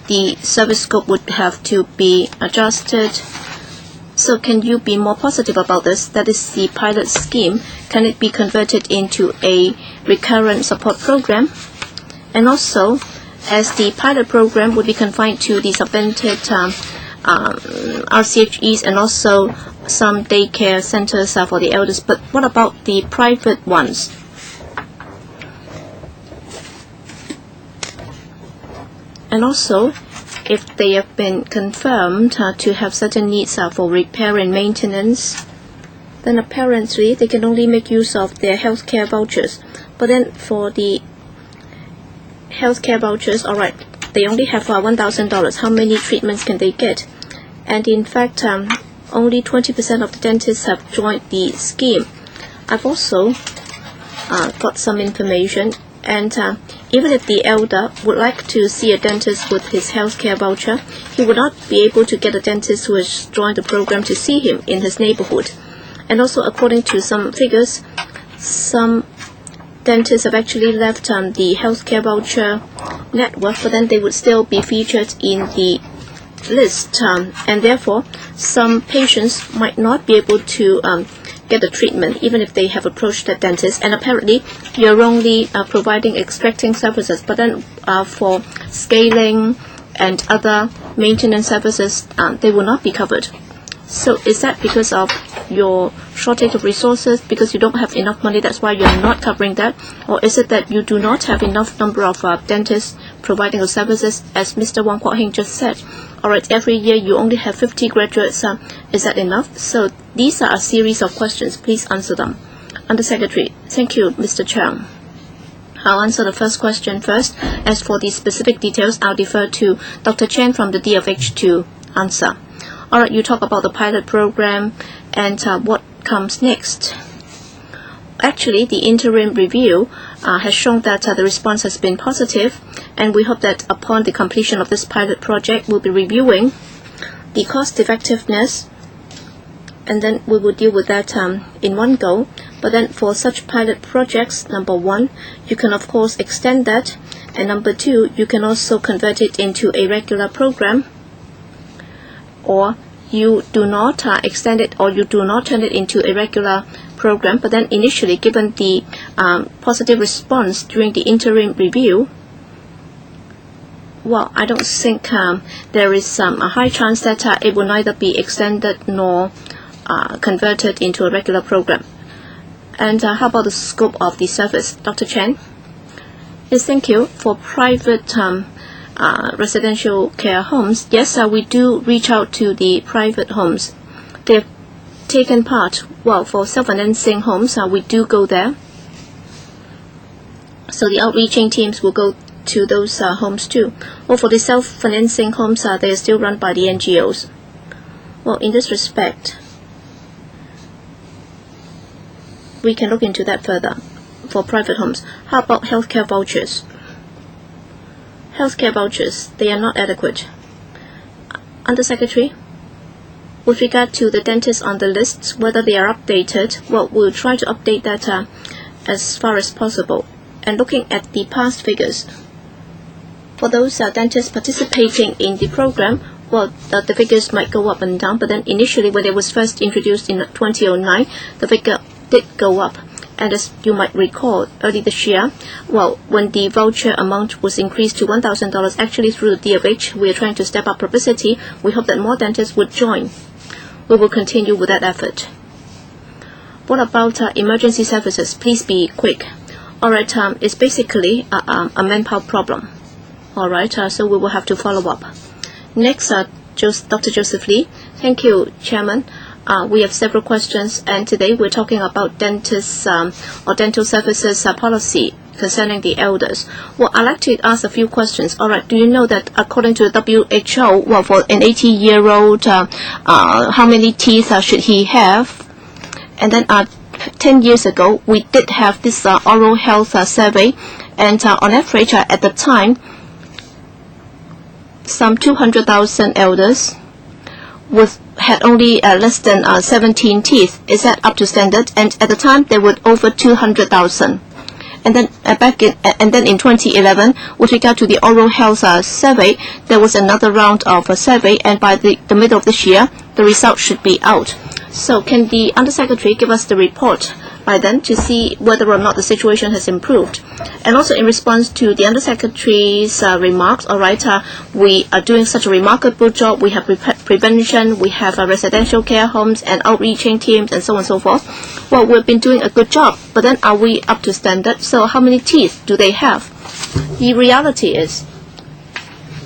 the service scope would have to be adjusted. So can you be more positive about this? That is the pilot scheme. Can it be converted into a recurrent support program? And also, as the pilot program would be confined to the subvented RCHEs and also some daycare centers for the elders, but what about the private ones? And also, if they have been confirmed to have certain needs for repair and maintenance, then apparently they can only make use of their healthcare vouchers. But then for the healthcare vouchers, all right, they only have $1,000. How many treatments can they get? And in fact, only 20% of the dentists have joined the scheme. I've also got some information, and even if the elder would like to see a dentist with his healthcare voucher, he would not be able to get a dentist who has joined the program to see him in his neighborhood. And also, according to some figures, some dentists have actually left the healthcare voucher network, but then they would still be featured in the list, and therefore some patients might not be able to get the treatment even if they have approached the dentist. And apparently you're only providing extracting services, but then for scaling and other maintenance services they will not be covered. So is that because of your shortage of resources, because you don't have enough money, that's why you're not covering that? Or is it that you do not have enough number of dentists providing the services, as Mr. Wong Kwok Hing just said? All right, every year you only have 50 graduates. Is that enough? So these are a series of questions. Please answer them. Undersecretary. Thank you, Mr. Chang. I'll answer the first question first. As for the specific details, I'll defer to Dr. Chen from the DFH to answer. All right, you talk about the pilot program and what comes next. Actually, the interim review has shown that the response has been positive, and we hope that upon the completion of this pilot project, we'll be reviewing the cost effectiveness, and then we will deal with that in one go. But then for such pilot projects, number one, you can of course extend that, and number two, you can also convert it into a regular program, or you do not extend it, or you do not turn it into a regular program. But then initially, given the positive response during the interim review, well, I don't think there is a high chance that it will neither be extended nor converted into a regular program. And how about the scope of the service? Dr. Chen? Yes, thank you. For private residential care homes, yes, we do reach out to the private homes. They have taken part. Well, for self-financing homes, we do go there. So the outreaching teams will go to those homes too. Well, for the self-financing homes, they are still run by the NGOs. Well, in this respect, we can look into that further for private homes. How about healthcare vouchers? Healthcare vouchers, they are not adequate. Undersecretary, with regard to the dentists on the lists, whether they are updated, well, we'll try to update that as far as possible. And looking at the past figures, for those dentists participating in the program, well, the figures might go up and down, but then initially when it was first introduced in 2009, the figure did go up. And as you might recall, early this year, well, when the voucher amount was increased to $1,000, actually through the DFH, we are trying to step up publicity. We hope that more dentists would join. We will continue with that effort. What about emergency services? Please be quick. All right, it's basically a manpower problem. All right, so we will have to follow up. Next, Dr. Joseph Lee. Thank you, Chairman. We have several questions, and today we're talking about dentists or dental services policy concerning the elders. Well, I'd like to ask a few questions. All right, do you know that according to the WHO, well, for an 80-year-old, how many teeth should he have? And then 10 years ago, we did have this oral health survey, and on average, at the time, some 200,000 elders had only less than 17 teeth. Is that up to standard? And at the time, there were over 200,000. And then in 2011, with regard to the oral health survey, there was another round of a survey, and by the middle of this year, the results should be out. So can the Undersecretary give us the report by then to see whether or not the situation has improved? And also in response to the Undersecretary's remarks, all right, we are doing such a remarkable job. We have prevention, we have residential care homes and outreaching teams and so on and so forth. Well, we've been doing a good job, but then are we up to standard? So how many teeth do they have? The reality is,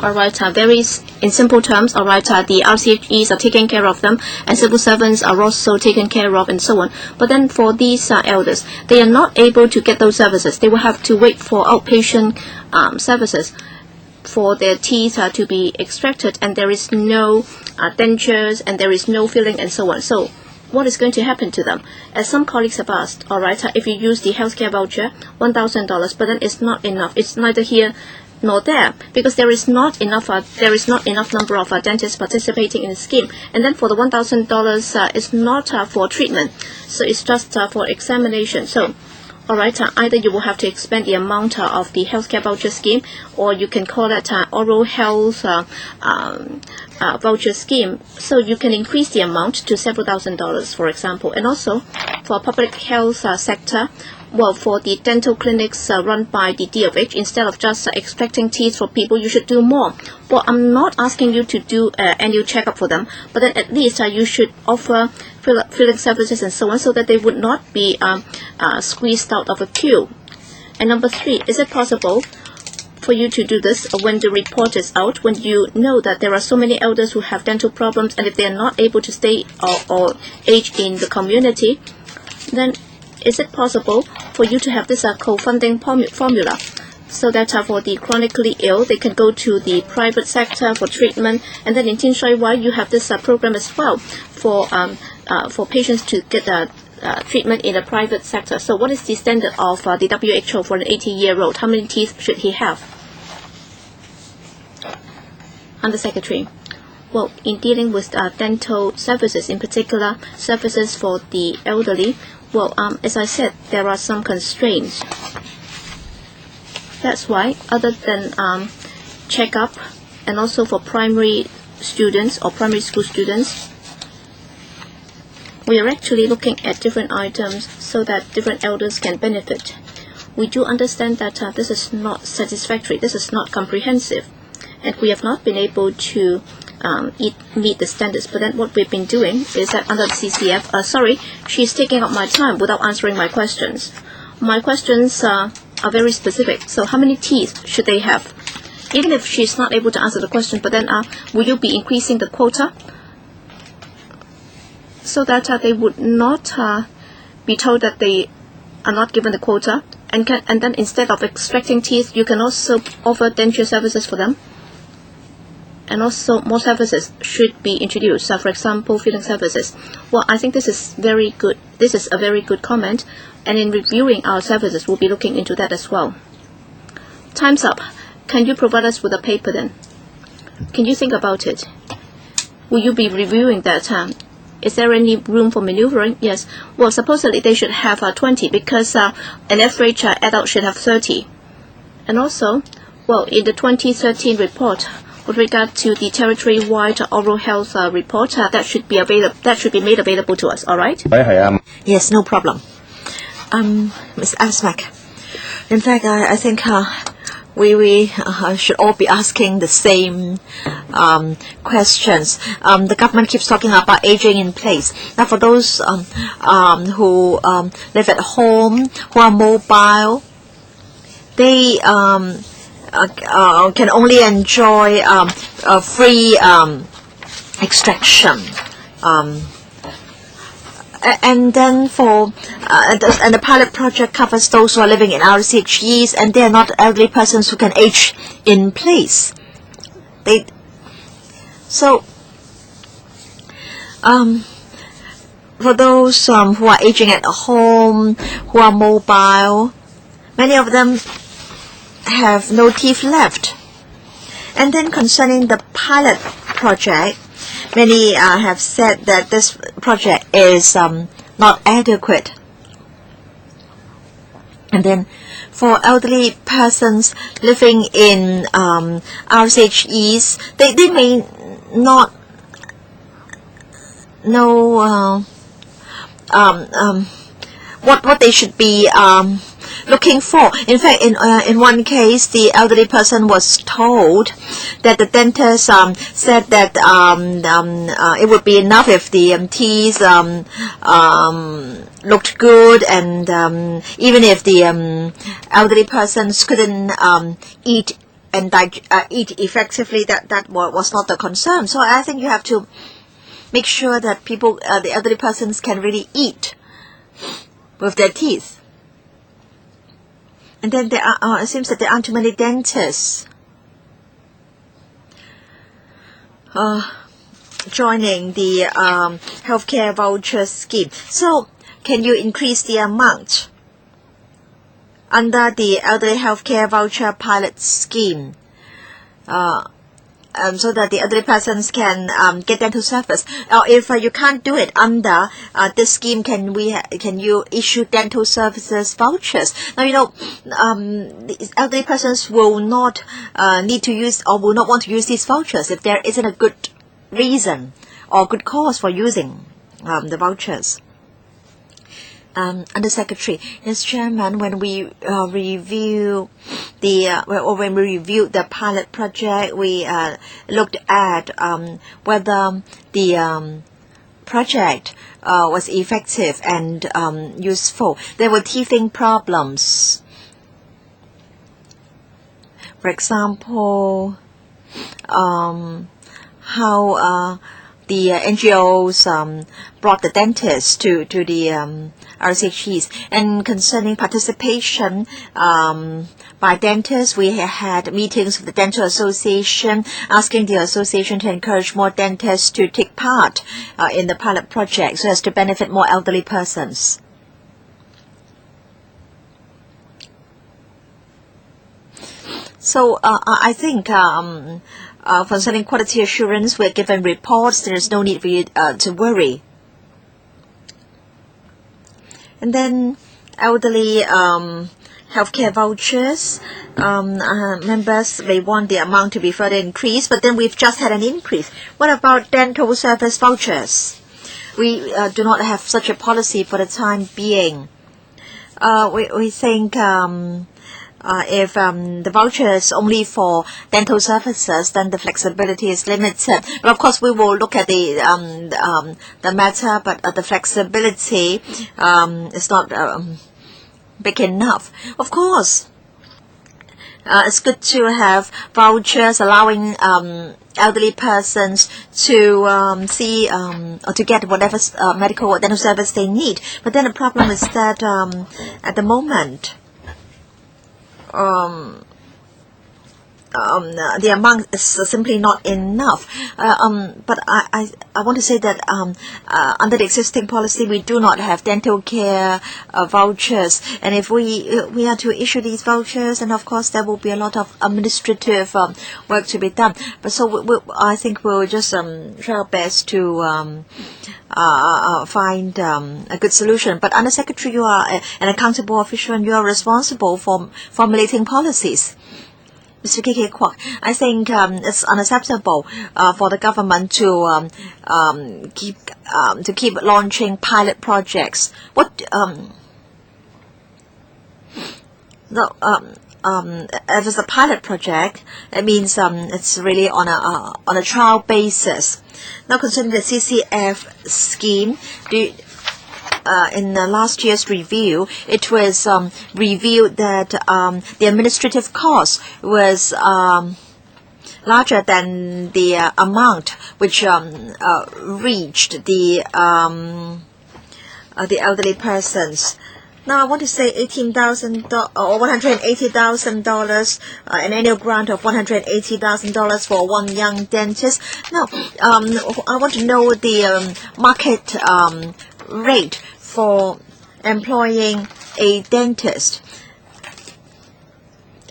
all right, varies in simple terms. All right, the RCHEs are taking care of them, and civil servants are also taken care of, and so on. But then for these elders, they are not able to get those services. They will have to wait for outpatient services for their teeth to be extracted, and there is no dentures, and there is no filling, and so on. So what is going to happen to them? As some colleagues have asked, all right, if you use the healthcare voucher, $1,000, but then it's not enough. It's neither here nor there, because there is not enough number of dentists participating in the scheme. And then for the $1,000, it's not for treatment, so it's just for examination. So, all right, either you will have to expand the amount of the healthcare voucher scheme, or you can call it oral health voucher scheme. So you can increase the amount to several $1,000s, for example. And also for public health sector, well, for the dental clinics run by the DFH, instead of just extracting teeth for people, you should do more. Well, I'm not asking you to do annual checkup for them, but then at least you should offer filling services and so on, so that they would not be squeezed out of a queue. And number 3, is it possible for you to do this when the report is out, when you know that there are so many elders who have dental problems, and if they are not able to stay or age in the community, then is it possible for you to have this co-funding formula, so that for the chronically ill, they can go to the private sector for treatment, and then in Tin Shui Wai, you have this program as well for patients to get treatment in the private sector. So what is the standard of the WHO for an 80-year-old? How many teeth should he have? Undersecretary. Well, in dealing with dental services, in particular services for the elderly, Well, as I said, there are some constraints. That's why, other than checkup, and also for primary students or primary school students, we are actually looking at different items so that different elders can benefit. We do understand that this is not satisfactory, this is not comprehensive, and we have not been able to meet the standards. But then what we've been doing is that under the CCF, sorry, she's taking up my time without answering my questions. My questions are very specific. So how many teeth should they have? Even if she's not able to answer the question, but then will you be increasing the quota so that they would not be told that they are not given the quota, and then instead of extracting teeth, you can also offer denture services for them? And also more services should be introduced, for example, filling services. Well, I think this is very good. This is a very good comment, and in reviewing our services, we'll be looking into that as well. Time's up. Can you provide us with a paper then? Can you think about it? Will you be reviewing that? Is there any room for maneuvering? Yes. Well, supposedly they should have 20 because an average adult should have 30. And also, well, in the 2013 report, with regard to the territory-wide oral health report, that should be made available to us. All right? Yes, no problem. Ms. Asmak, in fact, I think we should all be asking the same questions. The government keeps talking about aging in place. Now, for those who live at home, who are mobile, they can only enjoy free extraction. And then and the pilot project covers those who are living in RCHEs, and they are not elderly persons who can age in place. For those who are aging at home, who are mobile, many of them have no teeth left. And then concerning the pilot project, many have said that this project is not adequate. And then for elderly persons living in RCHEs, they may not know what they should be looking for. In fact, in one case, the elderly person was told that the dentist said that it would be enough if the teeth looked good, and even if the elderly persons couldn't eat and eat effectively, that was not the concern. So I think you have to make sure that the elderly persons can really eat with their teeth. And then it seems that there aren't too many dentists joining the healthcare voucher scheme. So, can you increase the amount under the elderly healthcare voucher pilot scheme, so that the elderly persons can get dental service? Or if you can't do it under this scheme, can you issue dental services vouchers? Now, the elderly persons will not need to use or will not want to use these vouchers if there isn't a good reason or good cause for using the vouchers. Undersecretary, yes, Chairman, when we reviewed the pilot project, we looked at whether the project was effective and useful. There were teething problems. For example, how the NGOs brought the dentists to the RCHEs. And concerning participation by dentists, we had meetings with the Dental Association, asking the association to encourage more dentists to take part in the pilot project so as to benefit more elderly persons. So I think concerning quality assurance, we're given reports. There is no need for you to worry. And then elderly healthcare vouchers. Members may want the amount to be further increased, but then we've just had an increase. What about dental service vouchers? We do not have such a policy for the time being. We think if the voucher is only for dental services, then the flexibility is limited. But of course, we will look at the matter, but the flexibility is not big enough. Of course, it's good to have vouchers allowing elderly persons to see or to get whatever medical or dental service they need. But then the problem is that at the moment, the amount is simply not enough. But I want to say that under the existing policy, we do not have dental care vouchers. And if we are to issue these vouchers, and of course there will be a lot of administrative work to be done. But so I think we'll just try our best to find a good solution. But Under Secretary, you are an accountable official and you are responsible for formulating policies. Mr. K.K. Kwok, I think it's unacceptable for the government to keep launching pilot projects. If it's a pilot project, it means it's really on a trial basis. Now, concerning the CCF scheme, in the last year's review, it was revealed that the administrative cost was larger than the amount which reached the elderly persons. Now, I want to say $18,000 or $180,000, an annual grant of $180,000 for one young dentist. Now, I want to know the market rate for employing a dentist.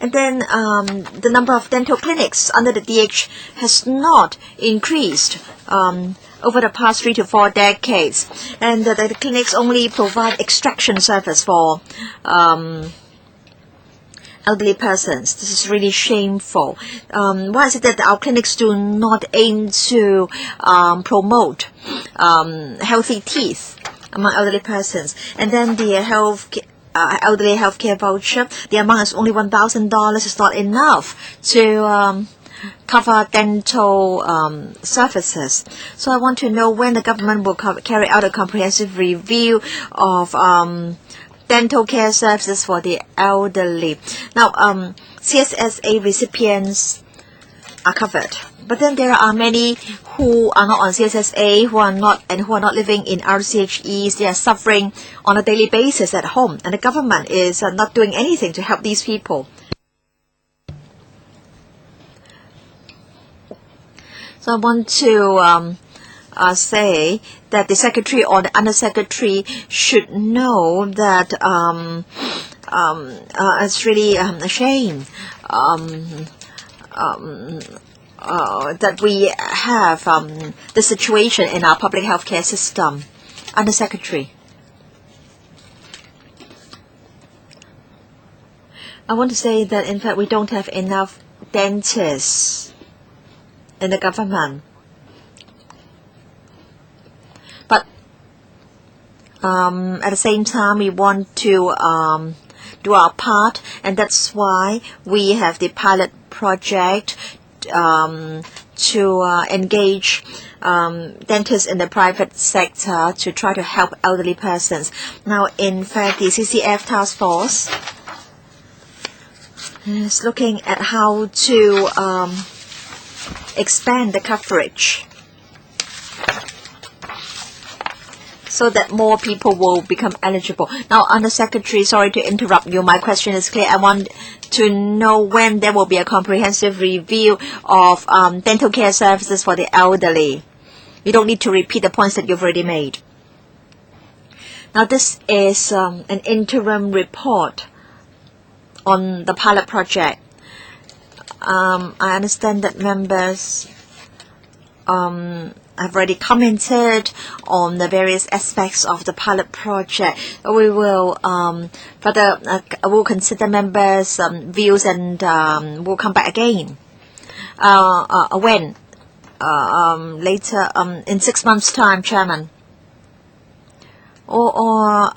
And then the number of dental clinics under the DH has not increased over the past 3 to 4 decades. And the clinics only provide extraction service for elderly persons. This is really shameful. Why is it that our clinics do not aim to promote healthy teeth among elderly persons? And then the elderly healthcare voucher, the amount is only $1,000. It's not enough to cover dental services. So I want to know when the government will carry out a comprehensive review of dental care services for the elderly. Now, CSSA recipients are covered, but then there are many who are not on CSSA, who are not living in RCHEs. They are suffering on a daily basis at home, and the government is not doing anything to help these people. So I want to say that the secretary or the undersecretary should know that it's really a shame that we have the situation in our public healthcare system. Undersecretary. I want to say that in fact we don't have enough dentists in the government. But at the same time, we want to do our part, and that's why we have the pilot project to engage dentists in the private sector to try to help elderly persons. Now, in fact, the CCF task force is looking at how to expand the coverage so that more people will become eligible. Now, Undersecretary, sorry to interrupt you. My question is clear. I want to know when there will be a comprehensive review of dental care services for the elderly. You don't need to repeat the points that you've already made. Now, this is an interim report on the pilot project. I understand that members I've already commented on the various aspects of the pilot project. We will further we'll consider members' views and we'll come back again. When? Later, in 6 months' time, Chairman. Or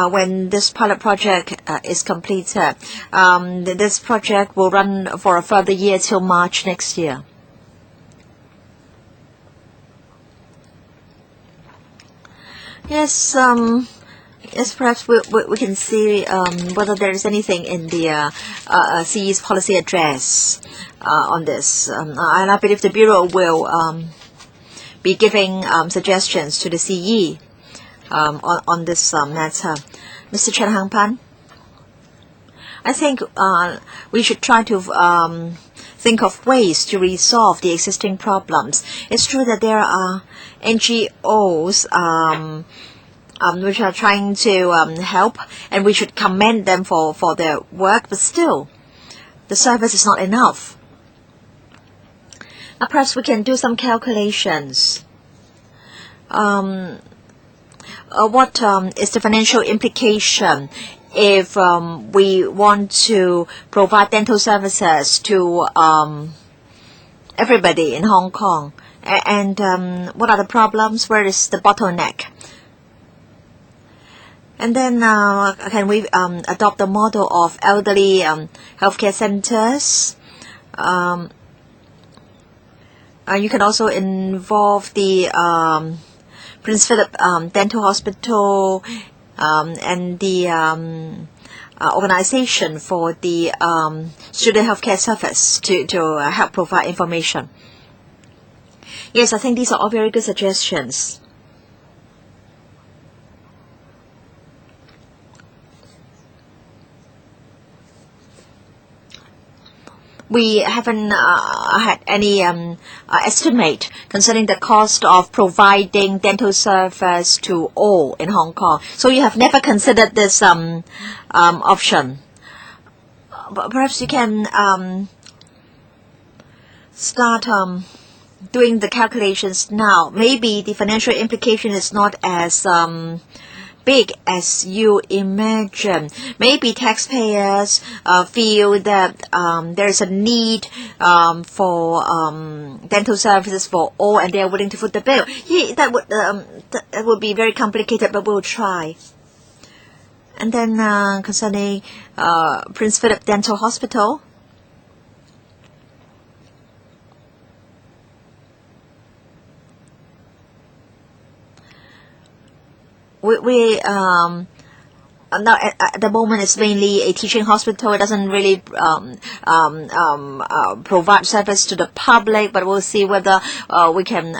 when this pilot project is completed. This project will run for a further year till March next year. Yes, yes. Perhaps we can see whether there is anything in the CE's policy address on this. And I believe the Bureau will be giving suggestions to the CE on this matter. Mr. Chen Hangpan, I think we should try to think of ways to resolve the existing problems. It's true that there are NGOs which are trying to help, and we should commend them for their work, but still, the service is not enough. Now, perhaps we can do some calculations. What is the financial implication if we want to provide dental services to everybody in Hong Kong? And what are the problems? Where is the bottleneck? And then can we adopt the model of elderly healthcare centers? You can also involve the Prince Philip Dental Hospital and the organization for the student healthcare service to help provide information. Yes, I think these are all very good suggestions. We haven't had any estimate concerning the cost of providing dental service to all in Hong Kong. So you have never considered this option. But perhaps you can start doing the calculations now. Maybe the financial implication is not as big as you imagine. Maybe taxpayers feel that there is a need for dental services for all, and they are willing to foot the bill. Yeah, that would be very complicated, but we'll try. And then concerning Prince Philip Dental Hospital, we now at the moment it's mainly a teaching hospital. It doesn't really provide service to the public, but we'll see whether we can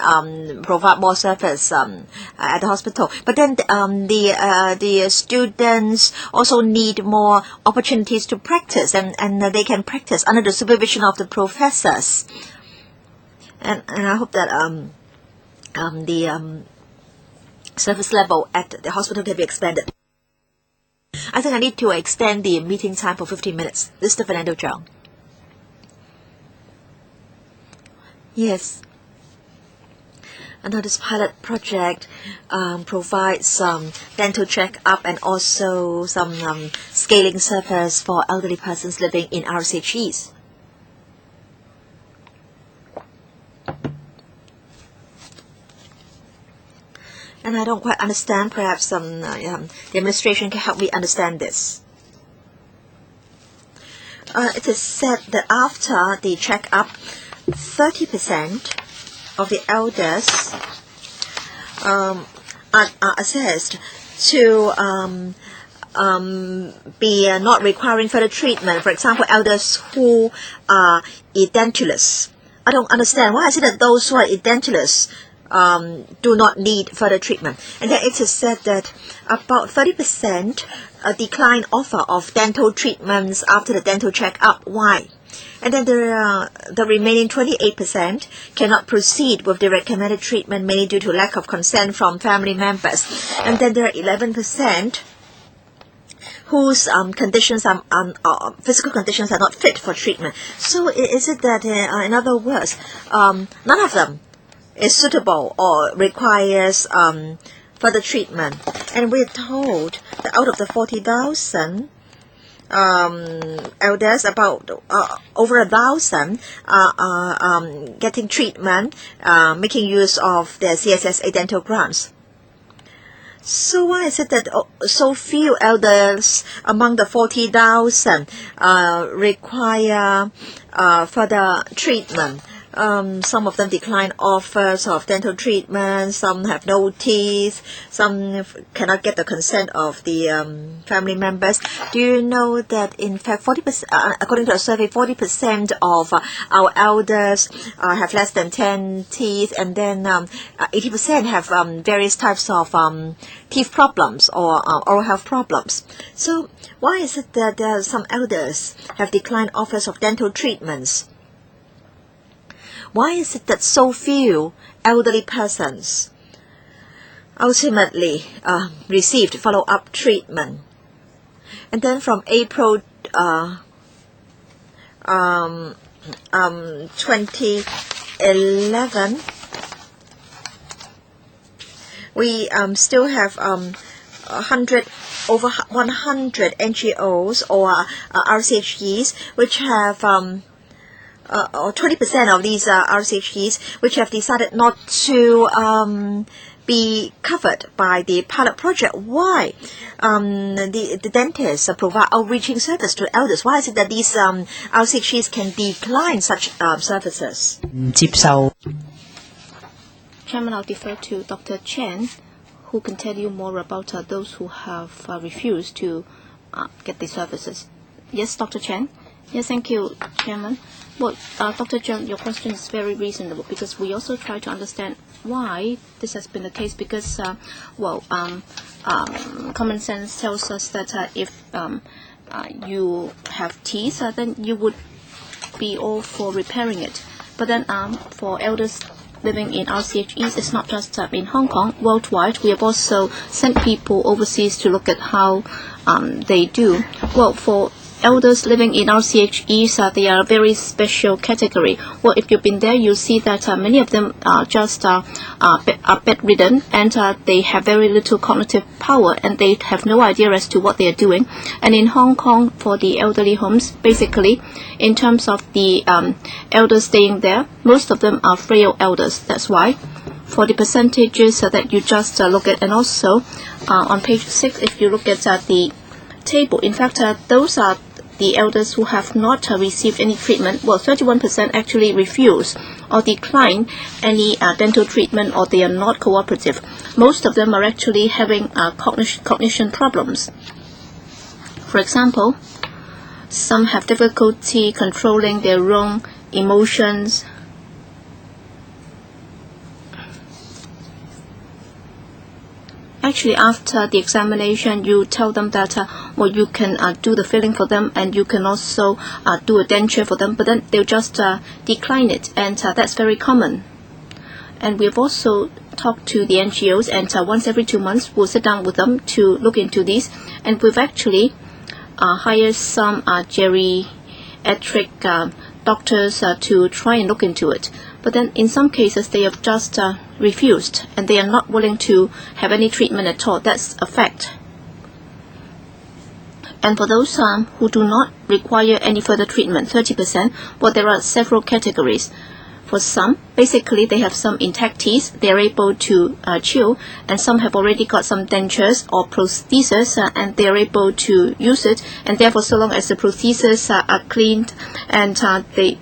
provide more service at the hospital. But then the students also need more opportunities to practice, and they can practice under the supervision of the professors. And I hope that the service level at the hospital can be expanded. I think I need to extend the meeting time for 15 minutes. Mr. Fernando Zhang. Yes. Now this pilot project provides some dental check-up and also some scaling service for elderly persons living in RCHEs. And I don't quite understand. Perhaps the administration can help me understand this. It is said that after the check-up, 30% of the elders are assessed to be not requiring further treatment. For example, elders who are edentulous. I don't understand. Why is it that those who are edentulous do not need further treatment? And then it is said that about 30% decline offer of dental treatments after the dental check-up. Why? And then the remaining 28% cannot proceed with the recommended treatment, mainly due to lack of consent from family members. And then there are 11% whose conditions physical conditions are not fit for treatment. So is it that, in other words, none of them is suitable or requires further treatment? And we're told that out of the 40,000 elders, about over 1,000 are getting treatment, making use of their CSSA dental grants. So why is it that so few elders among the 40,000 require further treatment? Some of them decline offers of dental treatment, some have no teeth, some cannot get the consent of the family members. Do you know that in fact 40%, according to a survey, 40% of our elders have less than 10 teeth, and then 80% have various types of teeth problems or oral health problems. So why is it that some elders have declined offers of dental treatments? Why is it that so few elderly persons ultimately received follow-up treatment? And then from April 2011, we still have over 100 NGOs or RCHEs which have or 20% of these RCHEs which have decided not to be covered by the pilot project. Why? The dentists provide outreaching service to elders. Why is it that these RCHEs can decline such services? Chairman, I'll defer to Dr. Chen, who can tell you more about those who have refused to get the services. Yes, Dr. Chen? Yes, thank you, Chairman. Well, Dr. Chen, your question is very reasonable because we also try to understand why this has been the case because, common sense tells us that if you have teeth, then you would be all for repairing it. But then for elders living in RCHEs, it's not just in Hong Kong. Worldwide, we have also sent people overseas to look at how they do. Well, for elders living in RCHEs, they are a very special category. Well, if you've been there, you'll see that many of them are just are bedridden, and they have very little cognitive power, and they have no idea as to what they are doing. And in Hong Kong, for the elderly homes, basically, in terms of the elders staying there, most of them are frail elders. That's why, for the percentages that you just look at, and also on page 6, if you look at the table, in fact, those are the elders who have not received any treatment. Well, 31% actually refuse or decline any dental treatment, or they are not cooperative. Most of them are actually having cognition problems. For example, some have difficulty controlling their own emotions. Actually, after the examination, you tell them that you can do the filling for them, and you can also do a denture for them, but then they'll just decline it, and that's very common. And we've also talked to the NGOs, and once every 2 months we'll sit down with them to look into these, and we've actually hired some geriatric doctors to try and look into it. But then in some cases they have just refused, and they are not willing to have any treatment at all. That's a fact. And for those who do not require any further treatment, 30%, well, there are several categories. For some, basically they have some intact teeth, they are able to chew, and some have already got some dentures or prostheses, and they are able to use it, and therefore so long as the prostheses are cleaned, and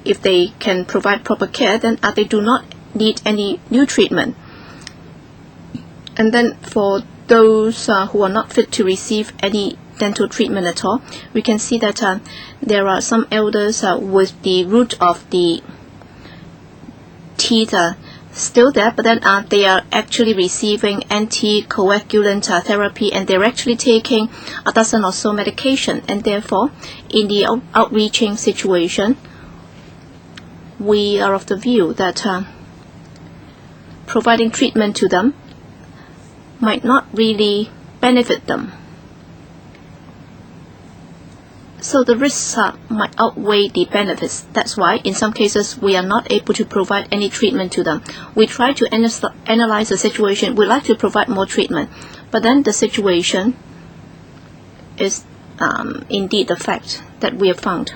if they can provide proper care, then they do not need any new treatment. And then for those who are not fit to receive any dental treatment at all, we can see that there are some elders with the root of the teeth still there, but then they are actually receiving anticoagulant therapy, and they're actually taking a dozen or so medication, and therefore in the outreaching situation we are of the view that providing treatment to them might not really benefit them. So the risks might outweigh the benefits. That's why in some cases we are not able to provide any treatment to them. We try to analyze the situation. We like to provide more treatment, but then the situation is indeed the fact that we have found.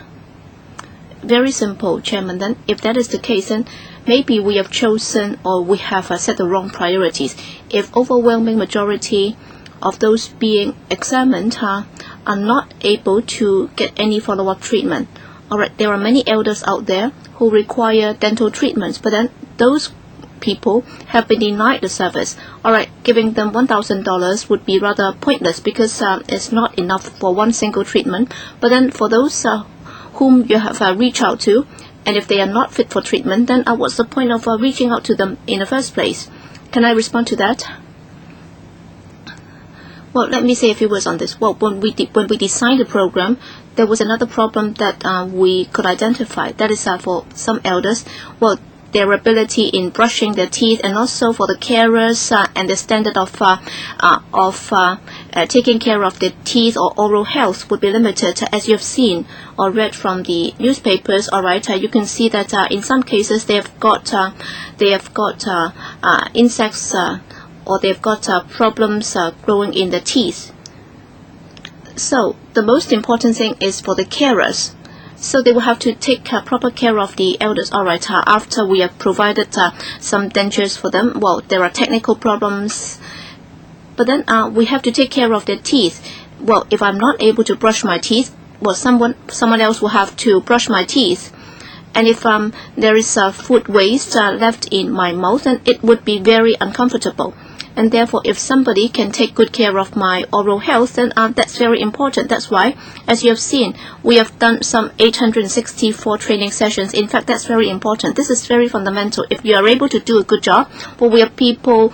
Very simple, Chairman. Then if that is the case, then maybe we have chosen or we have set the wrong priorities. If overwhelming majority of those being examined are not able to get any follow-up treatment. All right, there are many elders out there who require dental treatments, but then those people have been denied the service. All right, giving them $1,000 would be rather pointless because it's not enough for one single treatment. But then for those whom you have reached out to, and if they are not fit for treatment, then what's the point of reaching out to them in the first place? Can I respond to that? Well, let me say a few words on this. Well, when we designed the program, there was another problem that we could identify. That is for some elders, well, their ability in brushing their teeth, and also for the carers and the standard of taking care of their teeth or oral health would be limited. As you have seen or read from the newspapers, all right, you can see that in some cases they have got insects or they've got problems growing in the teeth. So the most important thing is for the carers. So they will have to take proper care of the elders. All right, after we have provided some dentures for them, well, there are technical problems, but then we have to take care of their teeth. Well, if I'm not able to brush my teeth, well, someone else will have to brush my teeth. And if there is food waste left in my mouth, then it would be very uncomfortable. And therefore, if somebody can take good care of my oral health, then that's very important. That's why, as you have seen, we have done some 864 training sessions. In fact, that's very important. This is very fundamental. If you are able to do a good job, well, we have people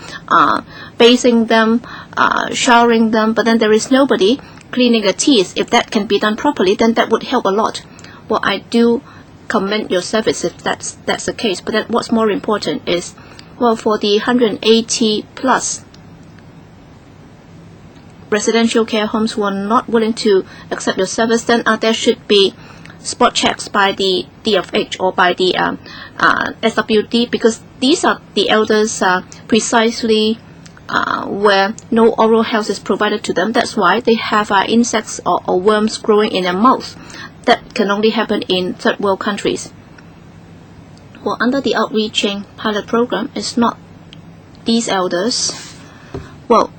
bathing them, showering them, but then there is nobody cleaning the teeth. If that can be done properly, then that would help a lot. Well, I do commend your service if that's the case. But then what's more important is, well, for the 180 plus residential care homes who are not willing to accept your service, then there should be spot checks by the DFH or by the SWD, because these are the elders precisely where no oral health is provided to them. That's why they have insects or worms growing in their mouth. That can only happen in third world countries. Well, under the outreaching pilot program, it's not these elders. Well,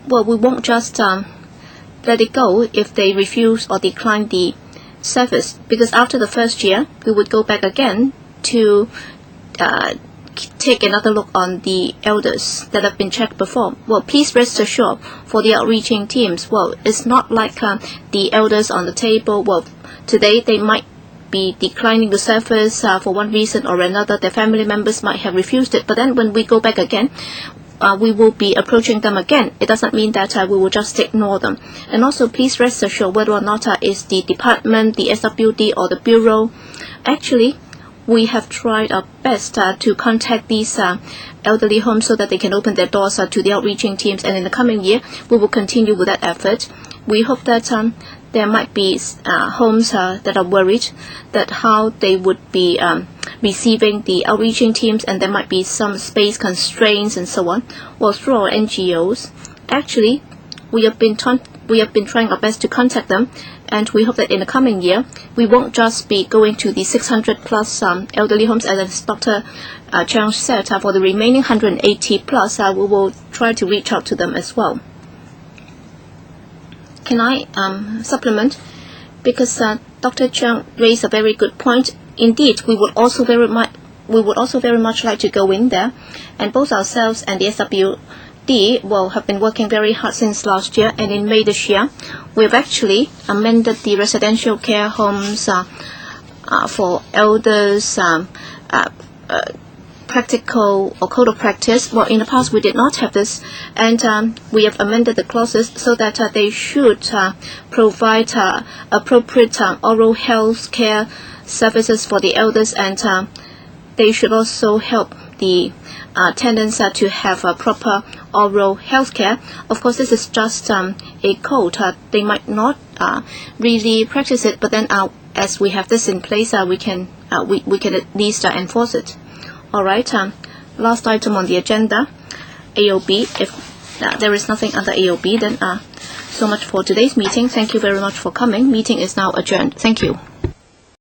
we won't just let it go if they refuse or decline the service, because after the first year, we would go back again to take another look on the elders that have been checked before. Well, please rest assured for the outreaching teams, well, it's not like the elders on the table. Well, today they might be declining the service for one reason or another. Their family members might have refused it, but then when we go back again, we will be approaching them again. It doesn't mean that we will just ignore them. And also, please rest assured whether or not is the department, the SWD, or the bureau. Actually, we have tried our best to contact these elderly homes so that they can open their doors to the outreaching teams, and in the coming year, we will continue with that effort. We hope that there might be homes that are worried that how they would be receiving the outreaching teams, and there might be some space constraints and so on. Well, through our NGOs, actually, we have been trying our best to contact them, and we hope that in the coming year, we won't just be going to the 600 plus elderly homes, as Dr. Chang said. For the remaining 180 plus, we will try to reach out to them as well. Can I supplement? Because Dr. Chang raised a very good point. Indeed, we would also very much like to go in there, and both ourselves and the SWD have been working very hard since last year. And in May this year, we've actually amended the residential care homes for elders practical or code of practice. Well, in the past we did not have this, and we have amended the clauses so that they should provide appropriate oral health care services for the elders, and they should also help the tenants to have a proper oral health care. Of course, this is just a code. They might not really practice it, but then as we have this in place, we can at least enforce it. All right. Last item on the agenda, AOB. If there is nothing under AOB, then so much for today's meeting. Thank you very much for coming. Meeting is now adjourned. Thank you.